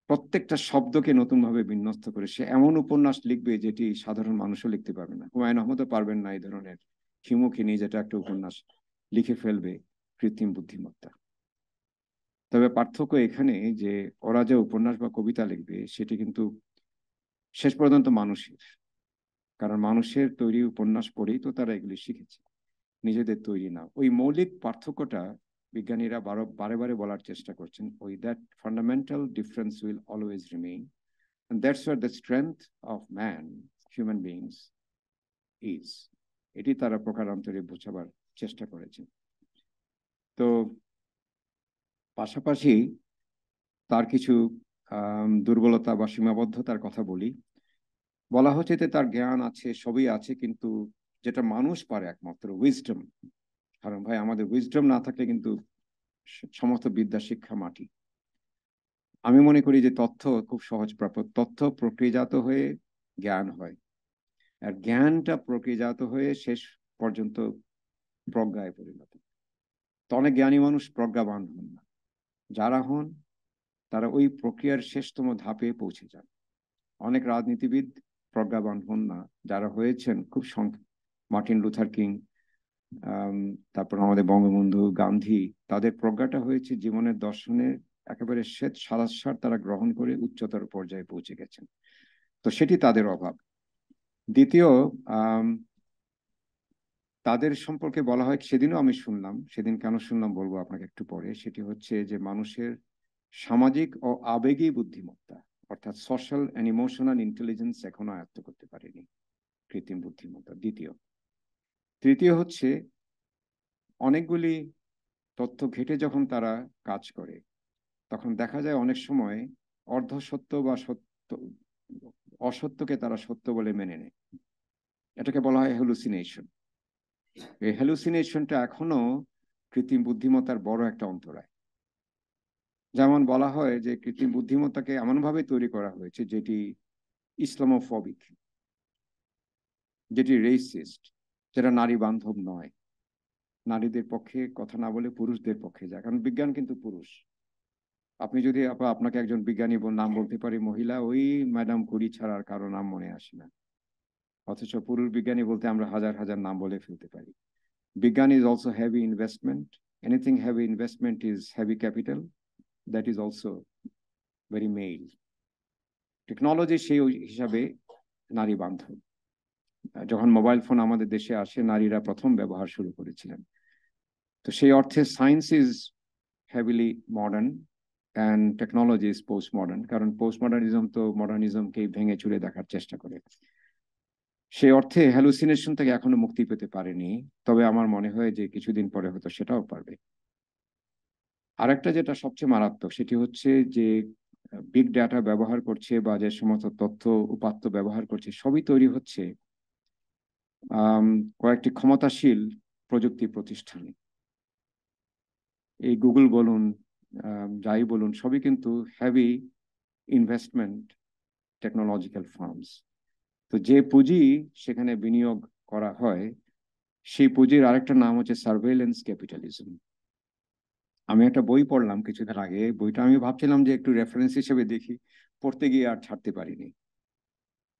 প্রত্যেকটা শব্দকে নতুন ভাবে বিন্যস্ত করে সে এমন উপন্যাস লিখবে যেটি সাধারণ মানুষও লিখতে পারবে না। হুমায়ুন আহমদও পারবেন না এই ধরনের খিমুখিনি, যেটা একটা উপন্যাস লিখে ফেলবে কৃত্রিম বুদ্ধিমত্তা। তবে পার্থক্য এখানে যে ওরা যে উপন্যাস বা কবিতা লিখবে সেটি কিন্তু শেষ পর্যন্ত মানুষের, কারণ মানুষের তৈরি উপন্যাস পড়েই তো তারা এগুলি শিখেছে, নিজেদের তৈরি না। ওই মৌলিক পার্থক্যটা বিজ্ঞানীরা বারে বারে বলার চেষ্টা করছেন, ওই that fundamental difference will always remain, and that's where the strength of man, human beings is. এটি তারা প্রকারান্তরে বোঝাবার চেষ্টা করেছেন। তো পাশাপাশি তার কিছু দুর্বলতা বা সীমাবদ্ধতার কথা বলি। বলা হচ্ছে যে তার জ্ঞান আছে, সবই আছে, কিন্তু যেটা মানুষ পারে একমাত্র উইজডম। কারণ ভাই আমাদের উইজডম না থাকলে কিন্তু সমস্ত বিদ্যা শিক্ষা মাটি। আমি মনে করি যে তথ্য খুব সহজ প্রাপ্য, তথ্য প্রক্রিয়াজাত হয়ে জ্ঞান হয়, আর জ্ঞানটা প্রক্রিয়াজাত হয়ে শেষ পর্যন্ত প্রজ্ঞায় পরিণত। তো অনেক জ্ঞানী মানুষ প্রজ্ঞাবান হন না, যারা হন তারা ওই প্রক্রিয়ার শেষতম ধাপে পৌঁছে যান। অনেক রাজনীতিবিদ প্রজ্ঞাবান হন না, যারা হয়েছেন খুব সংক্ষেপ, মার্টিন লুথার কিং, তারপর আমাদের বঙ্গবন্ধু, গান্ধী, তাদের প্রজ্ঞাটা হয়েছে জীবনের দর্শনের একেবারে শ্বেত সারাস্বার তারা গ্রহণ করে উচ্চতর পর্যায়ে পৌঁছে গেছেন। তো সেটি তাদের অভাব। দ্বিতীয়, তাদের সম্পর্কে বলা হয়, সেদিনও আমি শুনলাম, সেদিন কেন শুনলাম বলবো আপনাকে একটু পরে, সেটি হচ্ছে যে মানুষের সামাজিক ও আবেগী বুদ্ধিমত্তা, অর্থাৎ সোশ্যাল অ্যান্ড ইমোশনাল ইন্টেলিজেন্স এখনো আয়ত্ত করতে পারেনি কৃত্রিম বুদ্ধিমত্তা। দ্বিতীয়। তৃতীয় হচ্ছে অনেকগুলি তথ্য ঘেটে যখন তারা কাজ করে তখন দেখা যায় অনেক সময় অর্ধ সত্য বা সত্য অসত্যকে তারা সত্য বলে মেনে নেয়, এটাকে বলা হয় হ্যালুসিনেশন। এই হ্যালুসিনেশনটা এখনো কৃত্রিম বুদ্ধিমত্তার বড় একটা অন্তরায়। যেমন বলা হয় যে কৃত্রিম বুদ্ধিমত্তাকে এমনভাবে তৈরি করা হয়েছে যেটি ইসলামোফবিক, যেটি রেসিস্ট, যেটা নারী বান্ধব নয়, নারীদের পক্ষে কথা না বলে পুরুষদের পক্ষে যায়, কারণ বিজ্ঞান কিন্তু পুরুষ। আপনি যদি আপনাকে একজন বিজ্ঞানী নাম বলতে পারি মহিলা, ওই ম্যাডাম কুরি ছাড়া আর কারো নাম মনে আসে না। অথচ পুরুষ বিজ্ঞানী বলতে আমরা হাজার হাজার নাম বলে ফেলতে পারি। বিজ্ঞান is also heavy investment. Anything heavy investment is heavy capital. That is also very male. Technology সেই হিসাবে নারী বান্ধব। যখন মোবাইল ফোন আমাদের দেশে আসে, নারীরা প্রথম ব্যবহার শুরু করেছিলেন। তো সেই অর্থে science is heavily modern and technology is post modern, কারণ পোস্ট মডার্নিজম তো মডার্নিজমকেই ভেঙে চুরে দেখার চেষ্টা করে। সেই অর্থে হ্যালুসিনেশন থেকে এখনো মুক্তি পেতে পারেনি, তবে আমার মনে হয় যে কিছুদিন পরে হয়তো সেটাও পারবে। আরেকটা যেটা সবচেয়ে মারাত্মক, সেটি হচ্ছে যে বিগ ডাটা ব্যবহার করছে বা যে সমস্ত তথ্য উপাত্ত ব্যবহার করছে, সবই তৈরি হচ্ছে কয়েকটি ক্ষমতাশীল প্রযুক্তি প্রতিষ্ঠানে। এই গুগল বলুন, যাই বলুন, সবই কিন্তু হেভি ইনভেস্টমেন্ট টেকনোলজিক্যাল ফার্মস। তো যে পুঁজি সেখানে বিনিয়োগ করা হয়, সেই পুঁজির আরেকটা নাম হচ্ছে সার্ভেইলেন্স ক্যাপিটালিজম। আমি একটা বই পড়লাম কিছুদিন আগে, বইটা আমি ভাবছিলাম যে একটু রেফারেন্স হিসেবে দেখি, পড়তে গিয়ে আর ছাড়তে পারিনি।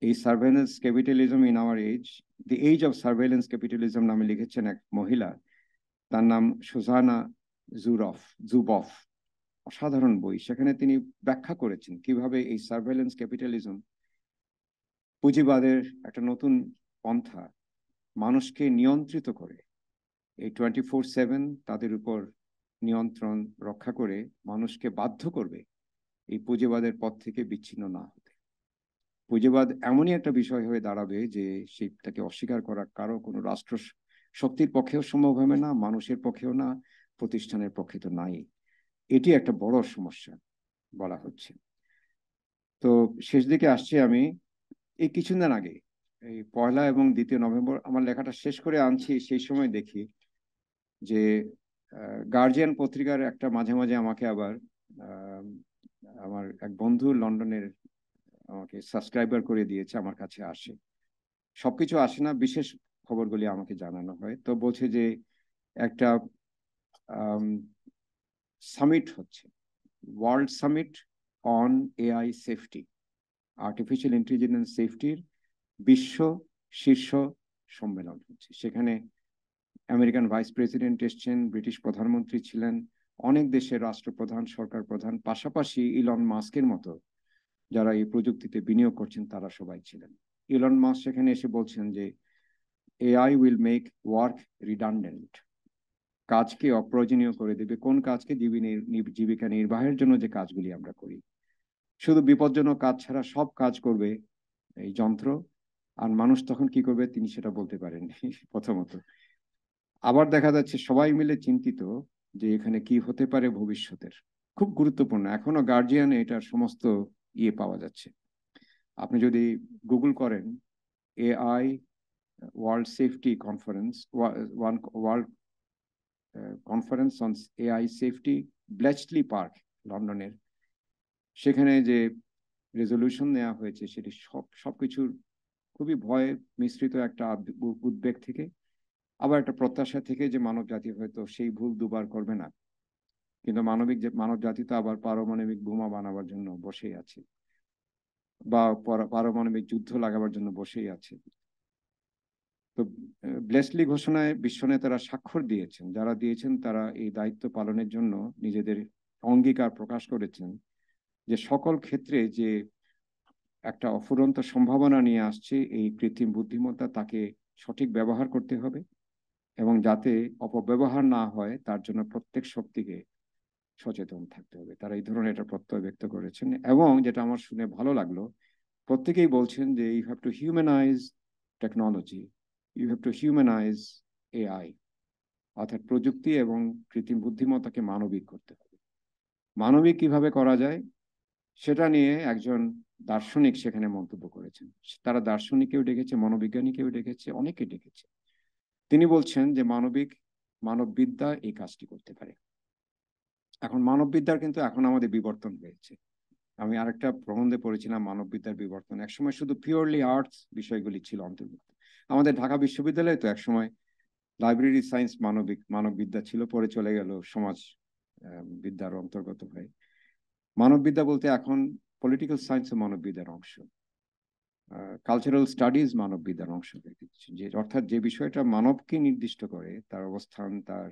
এই surveillance capitalism in our age, the age of surveillance capitalism নামে লিখেছেন এক মহিলা, তার নাম সুজানা জুবফ। অসাধারণ বই। সেখানে তিনি ব্যাখ্যা করেছেন কিভাবে এই সার্ভেইলেন্স ক্যাপিটালিজম, পুঁজিবাদের একটা নতুন পন্থা, মানুষকে নিয়ন্ত্রিত করে, এই 24/7 তাদের উপর নিয়ন্ত্রণ রক্ষা করে মানুষকে বাধ্য করবে এই পুঁজিবাদের পথ থেকে বিচ্ছিন্ন না হতে। পুঁজিবাদ এমনই একটা বিষয় হয়ে দাঁড়াবে যে সেটাকে অস্বীকার করা কারো কোনো রাষ্ট্র শক্তির পক্ষেও সম্ভব হবে না, মানুষের পক্ষেও না, প্রতিষ্ঠানের পক্ষে তো নাই। এটি একটা বড় সমস্যা বলা হচ্ছে। তো শেষ দিকে আসছি আমি। এই কিছুদিন আগে, এই 1 এবং 2 নভেম্বর আমার লেখাটা শেষ করে আনছি, সেই সময় দেখি যে গার্জিয়ান পত্রিকার একটা মাঝে মাঝে আমাকে আবার আমার এক বন্ধু লন্ডনের আমাকে সাবস্ক্রাইবার করে দিয়েছে, আমার কাছে আসে। সবকিছু আসে না, বিশেষ খবরগুলি আমাকে জানানো হয়। তো বলছে যে একটা সামিট হচ্ছে, world summit on AI safety, artificial intelligence সেফটির বিশ্ব শীর্ষ সম্মেলন হচ্ছে। সেখানে আমেরিকান ভাইস প্রেসিডেন্ট এসছেন, ব্রিটিশ প্রধানমন্ত্রী ছিলেন, অনেক দেশের রাষ্ট্রপ্রধান, সরকার প্রধান, পাশাপাশি ইলন মাস্কের মতো যারা এই প্রযুক্তিতে বিনিয়োগ করছেন তারা সবাই ছিলেন। ইলন মাস্ক সেখানে এসে বলছেন যে AI will make work redundant, কাজকে অপ্রয়োজনীয় করে দেবে। কোন কাজকে? জীবিকা নির্বাহের জন্য যে কাজগুলি আমরা করি, শুধু বিপজ্জনক কাজ ছাড়া সব কাজ করবে এই যন্ত্র। আর মানুষ তখন কি করবে তিনি সেটা বলতে পারেননি প্রথমত। আবার দেখা যাচ্ছে সবাই মিলে চিন্তিত যে এখানে কি হতে পারে ভবিষ্যতের। খুব গুরুত্বপূর্ণ, এখনো গার্জিয়ানে এটার সমস্ত পাওয়া যাচ্ছে। আপনি যদি গুগল করেন AI world safety conference, world conference on AI safety, Bletchley park লন্ডনের, সেখানে যে রেজলিউশন নেওয়া হয়েছে সেটি সবকিছুর খুবই ভয় মিশ্রিত একটা উদ্বেগ থেকে, আবার একটা প্রত্যাশা থেকে যে মানব জাতি হয়তো সেই ভুল দুবার করবে না। কিন্তু মানব জাতি তো আবার পারমাণবিক বোমা বানাবার জন্য বসেই আছে, বা পারমাণবিক যুদ্ধ লাগাবার জন্য বসেই আছে। তো ব্লেসলি ঘোষণায় বিশ্ব নেতারা স্বাক্ষর দিয়েছেন, যারা দিয়েছেন তারা এই দায়িত্ব পালনের জন্য নিজেদের অঙ্গীকার প্রকাশ করেছেন যে সকল ক্ষেত্রে যে একটা অফুরন্ত সম্ভাবনা নিয়ে আসছে এই কৃত্রিম বুদ্ধিমত্তা, তাকে সঠিক ব্যবহার করতে হবে এবং যাতে অপব্যবহার না হয় তার জন্য প্রত্যেক শক্তিকে সচেতন থাকতে হবে। তারা এই ধরনের একটা প্রত্যয় ব্যক্ত করেছেন, এবং যেটা আমার শুনে ভালো লাগলো, প্রত্যেকেই বলছেন যে you have to humanise technology, you have to humanise AI, অর্থাৎ প্রযুক্তি এবং কৃত্রিম বুদ্ধিমত্তাকে মানবিক করতে হবে। মানবিক কিভাবে করা যায় সেটা নিয়ে একজন দার্শনিক সেখানে মন্তব্য করেছেন। তারা দার্শনিককেও ডেকেছে, মনোবিজ্ঞানীকেও ডেকেছে, অনেকে ডেকেছে। তিনি বলছেন যে মানববিদ্যা এই কাজটি করতে পারে। এখন মানববিদ্যার কিন্তু এখন আমাদের বিবর্তন হয়েছে। আমি আরেকটা প্রবন্ধে পড়েছিলাম মানববিদ্যার বিবর্তন। একসময় শুধু পিওরলি আর্টস বিষয়গুলি ছিল অন্তর্ভুক্ত, আমাদের ঢাকা বিশ্ববিদ্যালয়ে তো একসময় লাইব্রেরি সায়েন্স মানববিদ্যা ছিল, পরে চলে গেল সমাজ বিদ্যার অন্তর্গত হয়ে। মানববিদ্যা বলতে এখন পলিটিক্যাল সায়েন্স মানববিদ্যার অংশ, কালচারাল স্টাডিজ মানববিদ্যার অংশ হয়ে গেছে, যে অর্থাৎ যে বিষয়টা মানবকে নির্দিষ্ট করে, তার অবস্থান, তার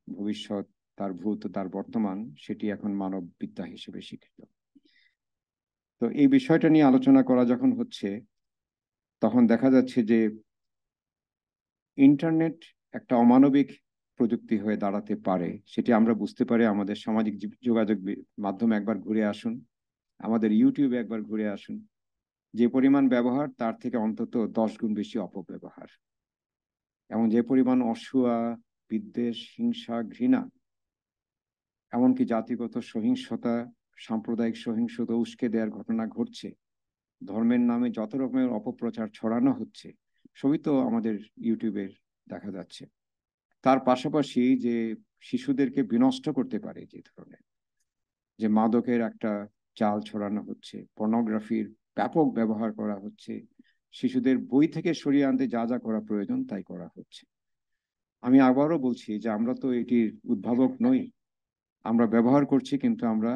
ভবিষ্যৎ, তার ভূত, তার বর্তমান, সেটি এখন মানববিদ্যা হিসেবে স্বীকৃত। তো এই বিষয়টা নিয়ে আলোচনা করা যখন হচ্ছে, তখন দেখা যাচ্ছে যে ইন্টারনেট একটা অমানবিক প্রযুক্তি হয়ে দাঁড়াতে পারে, সেটি আমরা বুঝতে পারি। আমাদের সামাজিক যোগাযোগ মাধ্যমে একবার ঘুরে আসুন, আমাদের ইউটিউবে একবার ঘুরে আসুন, যে পরিমাণ ব্যবহার তার থেকে অন্তত 10 গুণ বেশি অপব্যবহার, এবং যে পরিমাণ অসূয়া, বিদ্বেষ, হিংসা, ঘৃণা, এমনকি জাতিগত সহিংসতা, সাম্প্রদায়িক সহিংসতা, উস্কে দেওয়ার ঘটনা ঘটছে, ধর্মের নামে যত রকমের অপপ্রচার ছড়ানো হচ্ছে, সবই তো আমাদের ইউটিউবের দেখা যাচ্ছে। তার পাশাপাশি যে শিশুদেরকে বিনষ্ট করতে পারে যে ধরনের, যে মাদকের একটা জাল ছড়ানো হচ্ছে, পর্নোগ্রাফির ব্যাপক ব্যবহার করা হচ্ছে, শিশুদের বই থেকে সরিয়ে আনতে যা যা করা প্রয়োজন তাই করা হচ্ছে। আমি আবারও বলছি যে আমরা তো এটির উদ্ভাবক নই, আমরা ব্যবহার করছি, কিন্তু আমরা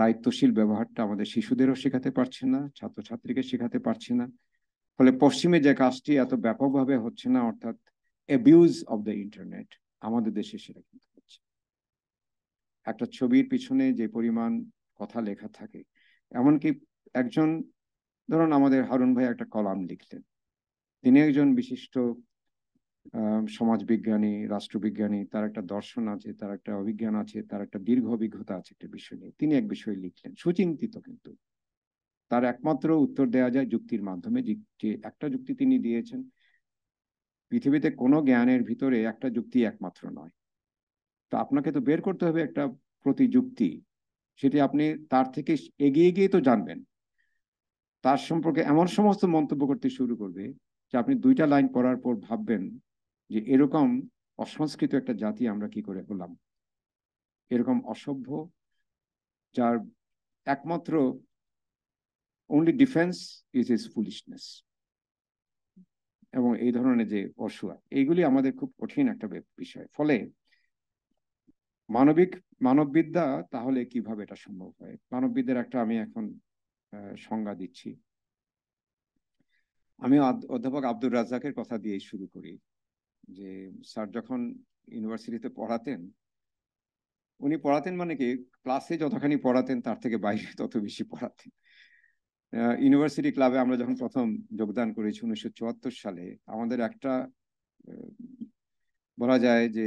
দায়িত্বশীল ব্যবহারটা আমাদের শিশুদেরও শেখাতে পারছি না, ছাত্রছাত্রীকে শেখাতে পারছি না। ফলে পশ্চিমে যে কাজটি এত ব্যাপকভাবে হচ্ছে না, অর্থাৎ অ্যাবিউজ অফ দ্য ইন্টারনেট, আমাদের দেশে সেটা কিন্তু হচ্ছে। একটা ছবির পিছনে যে পরিমাণ কথা লেখা থাকে, এমনকি একজন, ধরুন আমাদের হারুন ভাই একটা কলাম লিখলেন, তিনি একজন বিশিষ্ট সমাজবিজ্ঞানী, রাষ্ট্রবিজ্ঞানী, তার একটা দর্শন আছে, তার একটা অভিজ্ঞান আছে, তার একটা দীর্ঘ অভিজ্ঞতা আছে একটা বিষয় নিয়ে, তিনি এক বিষয় লিখলেন, সুচিন্তিত, কিন্তু তার একমাত্র উত্তর দেওয়া যায় যুক্তির মাধ্যমে। যে একটা যুক্তি তিনি দিয়েছেন, পৃথিবীতে কোনো জ্ঞানের ভিতরে একটা যুক্তি একমাত্র নয়, তো আপনাকে তো বের করতে হবে একটা প্রতিযুক্তি, সেটি আপনি তার থেকে এগিয়ে গিয়ে তো জানবেন। তার সম্পর্কে এমন সমস্ত মন্তব্য করতে শুরু করবে যে আপনি 2টা লাইন পড়ার পর ভাববেন যে এরকম অসংস্কৃত একটা জাতি আমরা কি করে হলাম, এরকম অসভ্য, যার একমাত্র only defense is his foolishness, এবং এই ধরনের যে অসুয়া, এইগুলি আমাদের খুব কঠিন একটা বিষয়। ফলে মানববিদ্যা তাহলে কিভাবে এটা সম্ভব হয়? মানববিদ্যার একটা আমি এখন সংজ্ঞা দিচ্ছি। আমি অধ্যাপক আব্দুর রাজ্জাকের কথা দিয়ে শুরু করি। যে স্যার যখন ইউনিভার্সিটিতে পড়াতেন, উনি পড়াতেন মানে কি, ক্লাসে যতখানি পড়াতেন তার থেকে বাইরে তত বেশি পড়াতেন। ইউনিভার্সিটি ক্লাবে আমরা যখন প্রথম যোগদান করেছি 1974 সালে, আমাদের একটা বলা যায় যে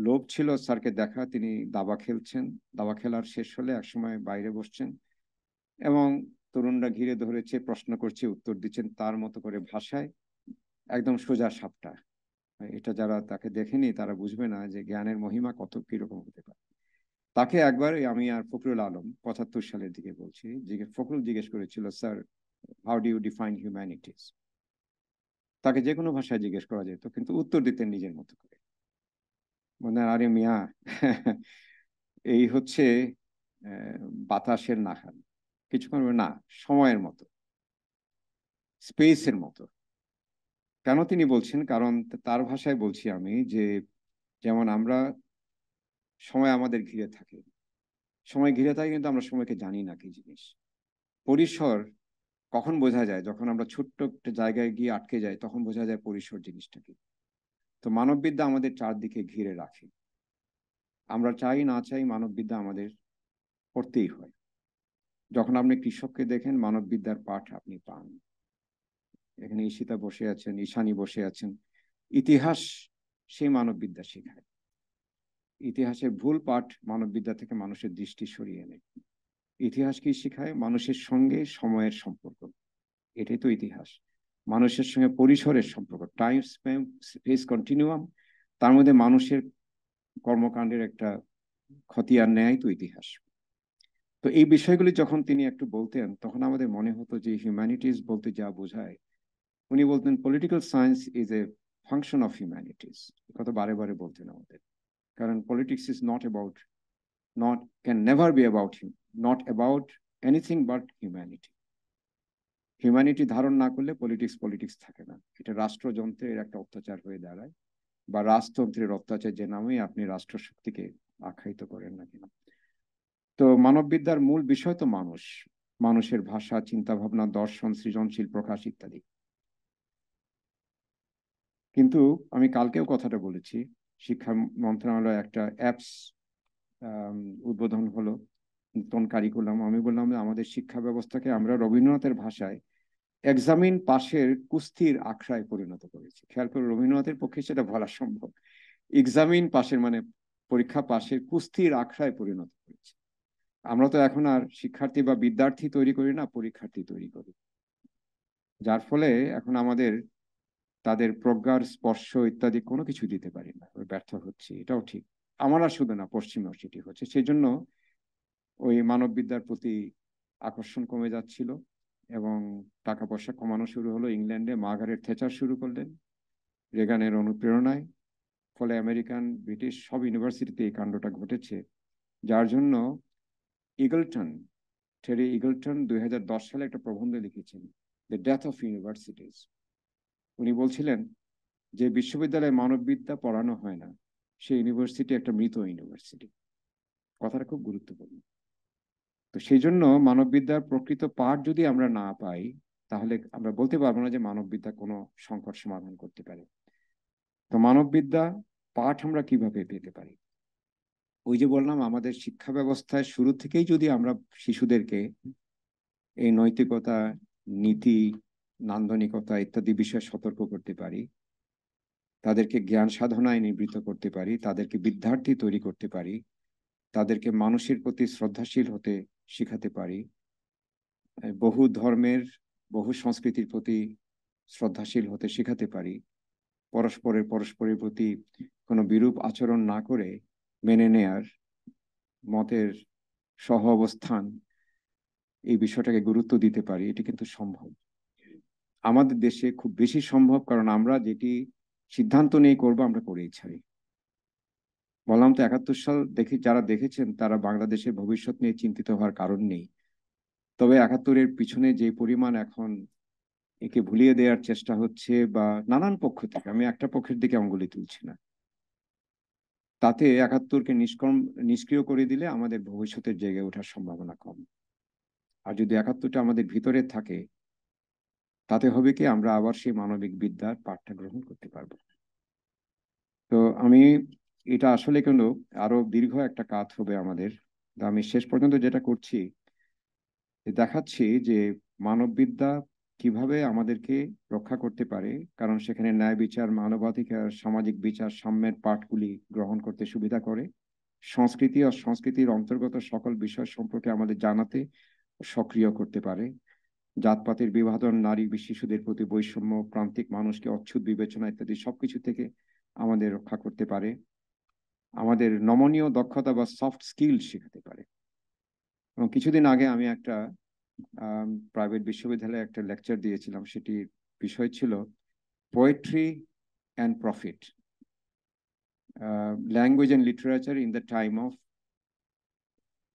লোভ ছিল স্যারকে দেখা, তিনি দাবা খেলছেন, দাবা খেলার শেষ হলে একসময় বাইরে বসছেন, এবং তরুণরা ঘিরে ধরেছে, প্রশ্ন করছে, উত্তর দিচ্ছেন তার মতো করে ভাষায়, একদম সোজা সাপটা। এটা যারা তাকে দেখেনি তারা বুঝবে না যে জ্ঞানের মহিমা কত কিরকম হতে পারে। তাকে একবার আমি আর ফখরুল আলম 75 সালের দিকে বলছি, ফখরুল জিজ্ঞেস করেছিল, sir how do you define humanities? তাকে যে কোনো ভাষায় জিজ্ঞেস করা যেত, কিন্তু উত্তর দিতেন নিজের মতো করে। মানে আরে মিয়া, এই হচ্ছে বাতাসের নাগাল, কিছুক্ষণ না, সময়ের মতো, স্পেসের মতো। কেন তিনি বলছেন? কারণ তার ভাষায় বলছি আমি, যে যেমন আমরা, সময় আমাদের ঘিরে থাকে, সময় ঘিরে থাকে, কিন্তু আমরা সময়কে জানি না কি জিনিস। পরিসর কখন বোঝা যায়? যখন আমরা ছোট্ট একটা জায়গায় গিয়ে আটকে যাই, তখন বোঝা যায় পরিসর জিনিসটা কি। তো মানববিদ্যা আমাদের চারদিকে ঘিরে রাখে, আমরা চাই না চাই মানববিদ্যা আমাদের পড়তেই হয়। যখন আপনি কৃষককে দেখেন, মানববিদ্যার পাঠ আপনি পান। এখানে ঈশিতা বসে আছেন, ঈশানী বসে আছেন, ইতিহাস সেই মানববিদ্যা শেখায়। ইতিহাসের ভুল পাঠ মানববিদ্যা থেকে মানুষের দৃষ্টি সরিয়ে নেয়। ইতিহাস কি শেখায়? মানুষের সঙ্গে সময়ের সম্পর্ক, এটাই তো ইতিহাস। মানুষের সঙ্গে পরিসরের সম্পর্ক, টাইম স্পেস কন্টিনিউয়াম, তার মধ্যে মানুষের কর্মকাণ্ডের একটা খতিয়ান নেয় তো ইতিহাস। তো এই বিষয়গুলি যখন তিনি একটু বলতেন, তখন আমাদের মনে হতো যে হিউম্যানিটিস বলতে যা বোঝায়, উনি বলতেন political science is a function of humanities. কথা বারে বারে বলতেন আমাদের, কারণ politics is not about, can never be about him, not about anything but humanity. Humanity ধারণ না করলে পলিটিক্স থাকে না। এটা রাষ্ট্রযন্ত্রের একটা অত্যাচার হয়ে দাঁড়ায়, বা রাজতন্ত্রের অত্যাচার যে নামেই আপনি রাষ্ট্রশক্তিকে আখ্যায়িত করেন না কেন। তো মানববিদ্যার মূল বিষয় তো মানুষ, মানুষের ভাষা, চিন্তা ভাবনা, দর্শন, সৃজনশীল প্রকাশ ইত্যাদি। কিন্তু আমি কালকেও কথাটা বলেছি, শিক্ষা মন্ত্রণালয় একটা অ্যাপস উদ্বোধন হলো, নতুন কারিকুলাম। আমি বললাম যে আমাদের শিক্ষা ব্যবস্থাকে আমরা রবীন্দ্রনাথের ভাষায় এক্সামিন পাশের কুস্তির আখড়ায় পরিণত করেছি। খেয়াল করে, রবীন্দ্রনাথের পক্ষে সেটা বলা সম্ভব। এক্সামিন পাশের মানে পরীক্ষা পাশের কুস্তির আখড়ায় পরিণত করেছি। আমরা তো এখন আর শিক্ষার্থী বা বিদ্যার্থী তৈরি করি না, পরীক্ষার্থী তৈরি করি, যার ফলে এখন আমাদের তাদের প্রজ্ঞার স্পর্শ ইত্যাদি কোনো কিছু দিতে পারি না, ব্যর্থ হচ্ছে। এটাও ঠিক, আমরা শুধু না, পশ্চিমেও সেটি হচ্ছে। সেই জন্য ওই মানববিদ্যার প্রতি আকর্ষণ কমে যাচ্ছিল, এবং টাকা পয়সা কমানো শুরু হলো। ইংল্যান্ডে মার্গারেট থেচার শুরু করলেন রেগানের অনুপ্রেরণায়। ফলে আমেরিকান, ব্রিটিশ সব ইউনিভার্সিটিতে এই কাণ্ডটা ঘটেছে, যার জন্য টেরি ইগলটন 2010 সালে একটা প্রবন্ধ লিখেছেন, দ্য ডেথ অফ ইউনিভার্সিটিজ। উনি বলছিলেন যে বিশ্ববিদ্যালয়ে মানববিদ্যা পড়ানো হয় না, সেই ইউনিভার্সিটি একটা মৃত ইউনিভার্সিটি। কথাটা খুব গুরুত্বপূর্ণ। তো সেই জন্য মানববিদ্যার প্রকৃত পাঠ যদি আমরা না পাই, তাহলে আমরা বলতে পারবো না যে মানববিদ্যা কোনো সংকট সমাধান করতে পারে। তো মানববিদ্যা পাঠ আমরা কিভাবে পেতে পারি? ওই যে বললাম, আমাদের শিক্ষা ব্যবস্থায় শুরু থেকেই যদি আমরা শিশুদেরকে এই নৈতিকতা, নীতি, নান্দনিকতা ইত্যাদি বিষয়ে সতর্ক করতে পারি, তাদেরকে জ্ঞান সাধনায় নিবৃত্ত করতে পারি, তাদেরকে বিদ্যার্থী তৈরি করতে পারি, তাদেরকে মানুষের প্রতি শ্রদ্ধাশীল হতে শিখাতে পারি, বহু ধর্মের, বহু সংস্কৃতির প্রতি শ্রদ্ধাশীল হতে শেখাতে পারি, পরস্পরের প্রতি কোনো বিরূপ আচরণ না করে মেনে নেয়ার, মতের সহ অবস্থান, এই বিষয়টাকে গুরুত্ব দিতে পারি, এটি কিন্তু সম্ভব। আমাদের দেশে খুব বেশি সম্ভব, কারণ আমরা যেটি সিদ্ধান্ত নিয়ে করবো আমরা করেই ছাড়ি। বললাম তো, 71 সাল যারা দেখেছেন তারা বাংলাদেশের ভবিষ্যৎ নিয়ে চিন্তিত হওয়ার কারণ নেই। তবে 71-এর পিছনে যে পরিমাণ এখন একে ভুলিয়ে দেওয়ার চেষ্টা হচ্ছে, বা নানান পক্ষ থেকে, আমি একটা পক্ষের দিকে আঙ্গুলি তুলছি না, তাতে 71-কে নিষ্ক্রিয় করে দিলে আমাদের ভবিষ্যতের জেগে ওঠার সম্ভাবনা কম। আর যদি 71-টা আমাদের ভিতরে থাকে, তাতে হবে কি, আমরা আবার সেই মানবিক বিদ্যার পাঠটা গ্রহণ করতে পারবো। তো আমি, এটা আসলে কিন্তু আরো দীর্ঘ একটা কাজ হবে আমাদের। আমি শেষ পর্যন্ত যেটা করছি, দেখাচ্ছি যে মানববিদ্যা কিভাবে আমাদেরকে রক্ষা করতে পারে, কারণ সেখানে ন্যায় বিচার, মানবাধিকার, সামাজিক বিচার, সাম্যের পাঠগুলি গ্রহণ করতে সুবিধা করে। সংস্কৃতি ও সংস্কৃতির অন্তর্গত সকল বিষয় সম্পর্কে আমাদের জানাতে সক্রিয় করতে পারে। জাতপাতের বিভাজন, নারী শিশুদের প্রতি বৈষম্য, প্রান্তিক মানুষকে অচ্ছুত বিবেচনা ইত্যাদি সবকিছু থেকে আমাদের রক্ষা করতে পারে। আমাদের নমনীয় দক্ষতা বা সফট স্কিল শেখাতে পারে। এবং কিছুদিন আগে আমি একটা প্রাইভেট বিশ্ববিদ্যালয়ে একটা লেকচার দিয়েছিলাম, সেটির বিষয় ছিল poetry and profit, language and literature in the time of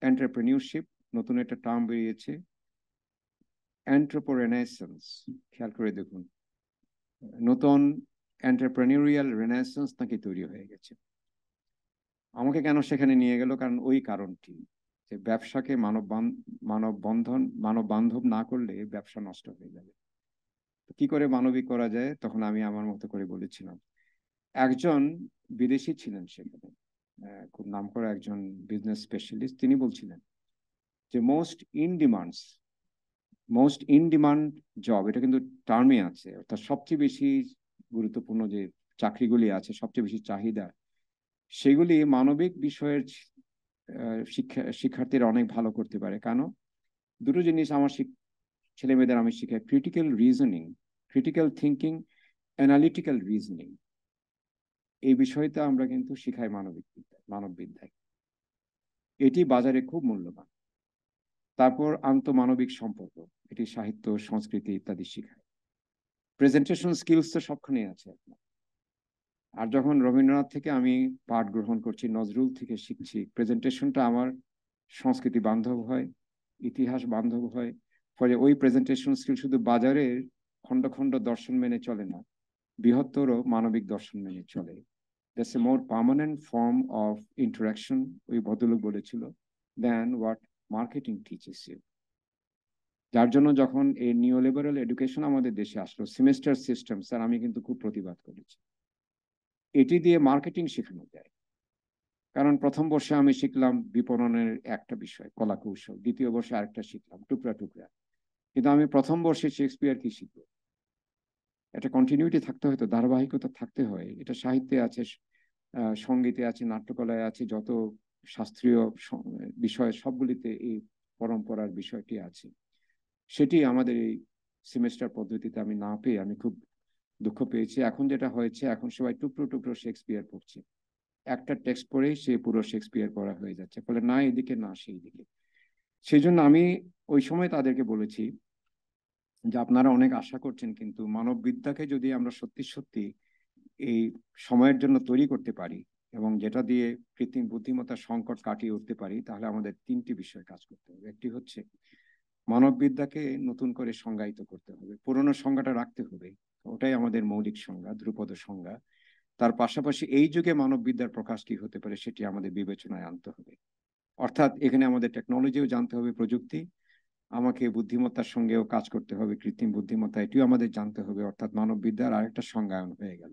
entrepreneurship. নতুন একটা টার্ম বেরিয়েছে, এন্টারপ্রেনেসেন্স। খেয়াল করে দেখুন, নতুন এন্টারপ্রেনিউরিয়াল রেনেসেন্স নাকি তৈরি হয়ে গেছে। আমাকে কেন সেখানে নিয়ে গেল? কারণ ওই কারণটি, যে ব্যবসাকে মানব বান্ধব না করলে ব্যবসা নষ্ট হয়ে যাবে। কি করে মানবিক করা যায়? তখন আমি আমার মতো করে বলেছিলাম। একজন বিদেশি ছিলেন সেখানে, খুব নামকরা একজন বিজনেস স্পেশালিস্ট। তিনি বলছিলেন যে মোস্ট ইন ডিমান্ড জব, এটা কিন্তু টার্মে আছে, অর্থাৎ সবচেয়ে বেশি গুরুত্বপূর্ণ যে চাকরিগুলি আছে, সবচেয়ে বেশি চাহিদা, সেগুলি মানবিক বিষয়ের শিক্ষার্থীরা অনেক ভালো করতে পারে। কেন? দুটো জিনিস আমার ছেলে মেয়েদের আমি শিখাই: critical reasoning, critical thinking, analytical reasoning. এই বিষয়টা আমরা কিন্তু শিখাই মানব বিদ্যায়। এটি বাজারে খুব মূল্যবান। তারপর আন্তঃমানবিক সম্পর্ক, এটি সাহিত্য, সংস্কৃতি ইত্যাদি শিখায়। প্রেজেন্টেশন স্কিলস তো সবখানেই আছে আপনার। আর যখন রবীন্দ্রনাথ থেকে আমি পাঠ গ্রহণ করছি, নজরুল থেকে শিখছি, প্রেজেন্টেশনটা আমার সংস্কৃতি বান্ধব হয়, ইতিহাস বান্ধব হয়, ফলে ওই প্রেজেন্টেশন স্কিল শুধু বাজারের খণ্ড খণ্ড দর্শন মেনে চলে না, বৃহত্তর মানবিক দর্শন মেনে চলে। That's a more permanent form of interaction, ওই ভদ্রলোক বলেছিল, than what marketing teaches you. যার জন্য যখন এই নিও লিবারাল এডুকেশন আমাদের দেশে আসলো, সেমেস্টার সিস্টেম, স্যার আমি কিন্তু খুব প্রতিবাদ করেছি। এটি দিয়ে মার্কেটিং শেখানো যায়, কারণ প্রথম বর্ষে আমি শিখলাম বিপণনের একটা বিষয়, কলা কৌশল, দ্বিতীয় বর্ষে আরেকটা শিখলাম, টুকরা টুকরা। কিন্তু আমি প্রথম বর্ষে শেক্সপিয়ার কি শিখবো? একটা কন্টিনিউটি থাকতে হয়, তো ধারাবাহিকতা থাকতে হয়। এটা সাহিত্যে আছে, সঙ্গীতে আছে, নাট্যকলায় আছে, যত শাস্ত্রীয় বিষয় সবগুলিতে এই পরম্পরার বিষয়টি আছে। সেটি আমাদের এই সেমেস্টার পদ্ধতিতে আমি না পেয়ে আমি খুব দুঃখ পেয়েছি। এখন যেটা হয়েছে, এখন সবাই টুকরো টুকরো শেক্সপিয়ার পড়ছে, একটা টেক্সট পড়েই সে পুরো শেক্সপিয়ার পড়া হয়ে যাচ্ছে, ফলে না এদিকে না সেই দিকে। সেই জন্য আমি ওই সময় তাদেরকে বলেছি যে আপনারা অনেক আশা করছেন, কিন্তু মানববিদ্যাকে যদি আমরা সত্যি সত্যি এই সময়ের জন্য তৈরি করতে পারি এবং যেটা দিয়ে কৃত্রিম বুদ্ধিমত্তার সংকট কাটিয়ে উঠতে পারি, তাহলে আমাদের তিনটি বিষয় কাজ করতে হবে। একটি হচ্ছে মানববিদ্যাকে নতুন করে সংজ্ঞায়িত করতে হবে, পুরনো সংজ্ঞাটা রাখতে হবে, ওটাই আমাদের মৌলিক সংজ্ঞা, ধ্রুপদ সংজ্ঞা। তার পাশাপাশি এই যুগে মানববিদ্যার প্রকাশ কি হতে পারে সেটি আমাদের বিবেচনায় আনতে হবে। অর্থাৎ এখানে আমাদের টেকনোলজিও জানতে হবে, প্রযুক্তি, আমাকে বুদ্ধিমত্তার সঙ্গেও কাজ করতে হবে, কৃত্রিম বুদ্ধিমত্তা, এটিও আমাদের জানতে হবে। অর্থাৎ মানববিদ্যার আরেকটা সংজ্ঞায়ন হয়ে গেল,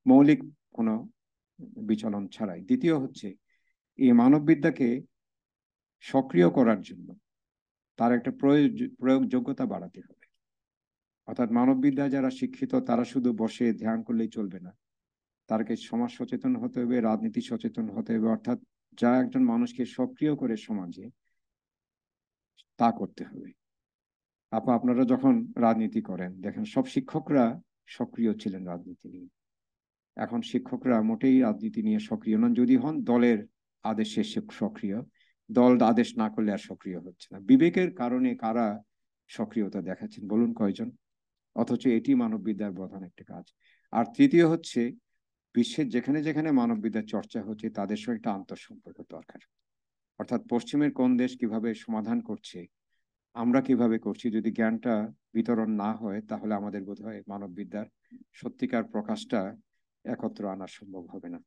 মৌলিক কোনো বিচলন ছাড়াই। দ্বিতীয় হচ্ছে এই মানববিদ্যাকে সক্রিয় করার জন্য তার একটা প্রয়োগযোগ্যতা বাড়াতে হবে। অর্থাৎ মানববিদ্যায় যারা শিক্ষিত তারা শুধু বসে ধ্যান করলেই চলবে না, তারকে সমাজ সচেতন হতে হবে, রাজনীতি সচেতন হতে হবে। অর্থাৎ যা একজন মানুষকে সক্রিয় করে সমাজে, তা করতে হবে। আপনারা যখন রাজনীতি করেন দেখেন, সব শিক্ষকরা সক্রিয় ছিলেন রাজনীতি নিয়ে। এখন শিক্ষকরা মোটেই রাজনীতি নিয়ে সক্রিয় নন, যদি হন দলের আদেশে সক্রিয়, দল আদেশ না করলে আর সক্রিয় হচ্ছে না। বিবেকের কারণে কারা সক্রিয়তা দেখাচ্ছেন বলুন কয়জন? অথচ এটি মানববিদ্যার প্রধান একটা কাজ। আর তৃতীয় হচ্ছে, বিশ্বের যেখানে যেখানে মানববিদ্যার চর্চা হচ্ছে তাদের সঙ্গে একটা আন্তঃসম্পর্ক দরকার। অর্থাৎ পশ্চিমের কোন দেশ কিভাবে সমাধান করছে, আমরা কিভাবে করছি, যদি জ্ঞানটা বিতরণ না হয় তাহলে আমাদের বোধহয় মানববিদ্যার সত্যিকার প্রকাশটা একত্র আনা সম্ভব হবে না।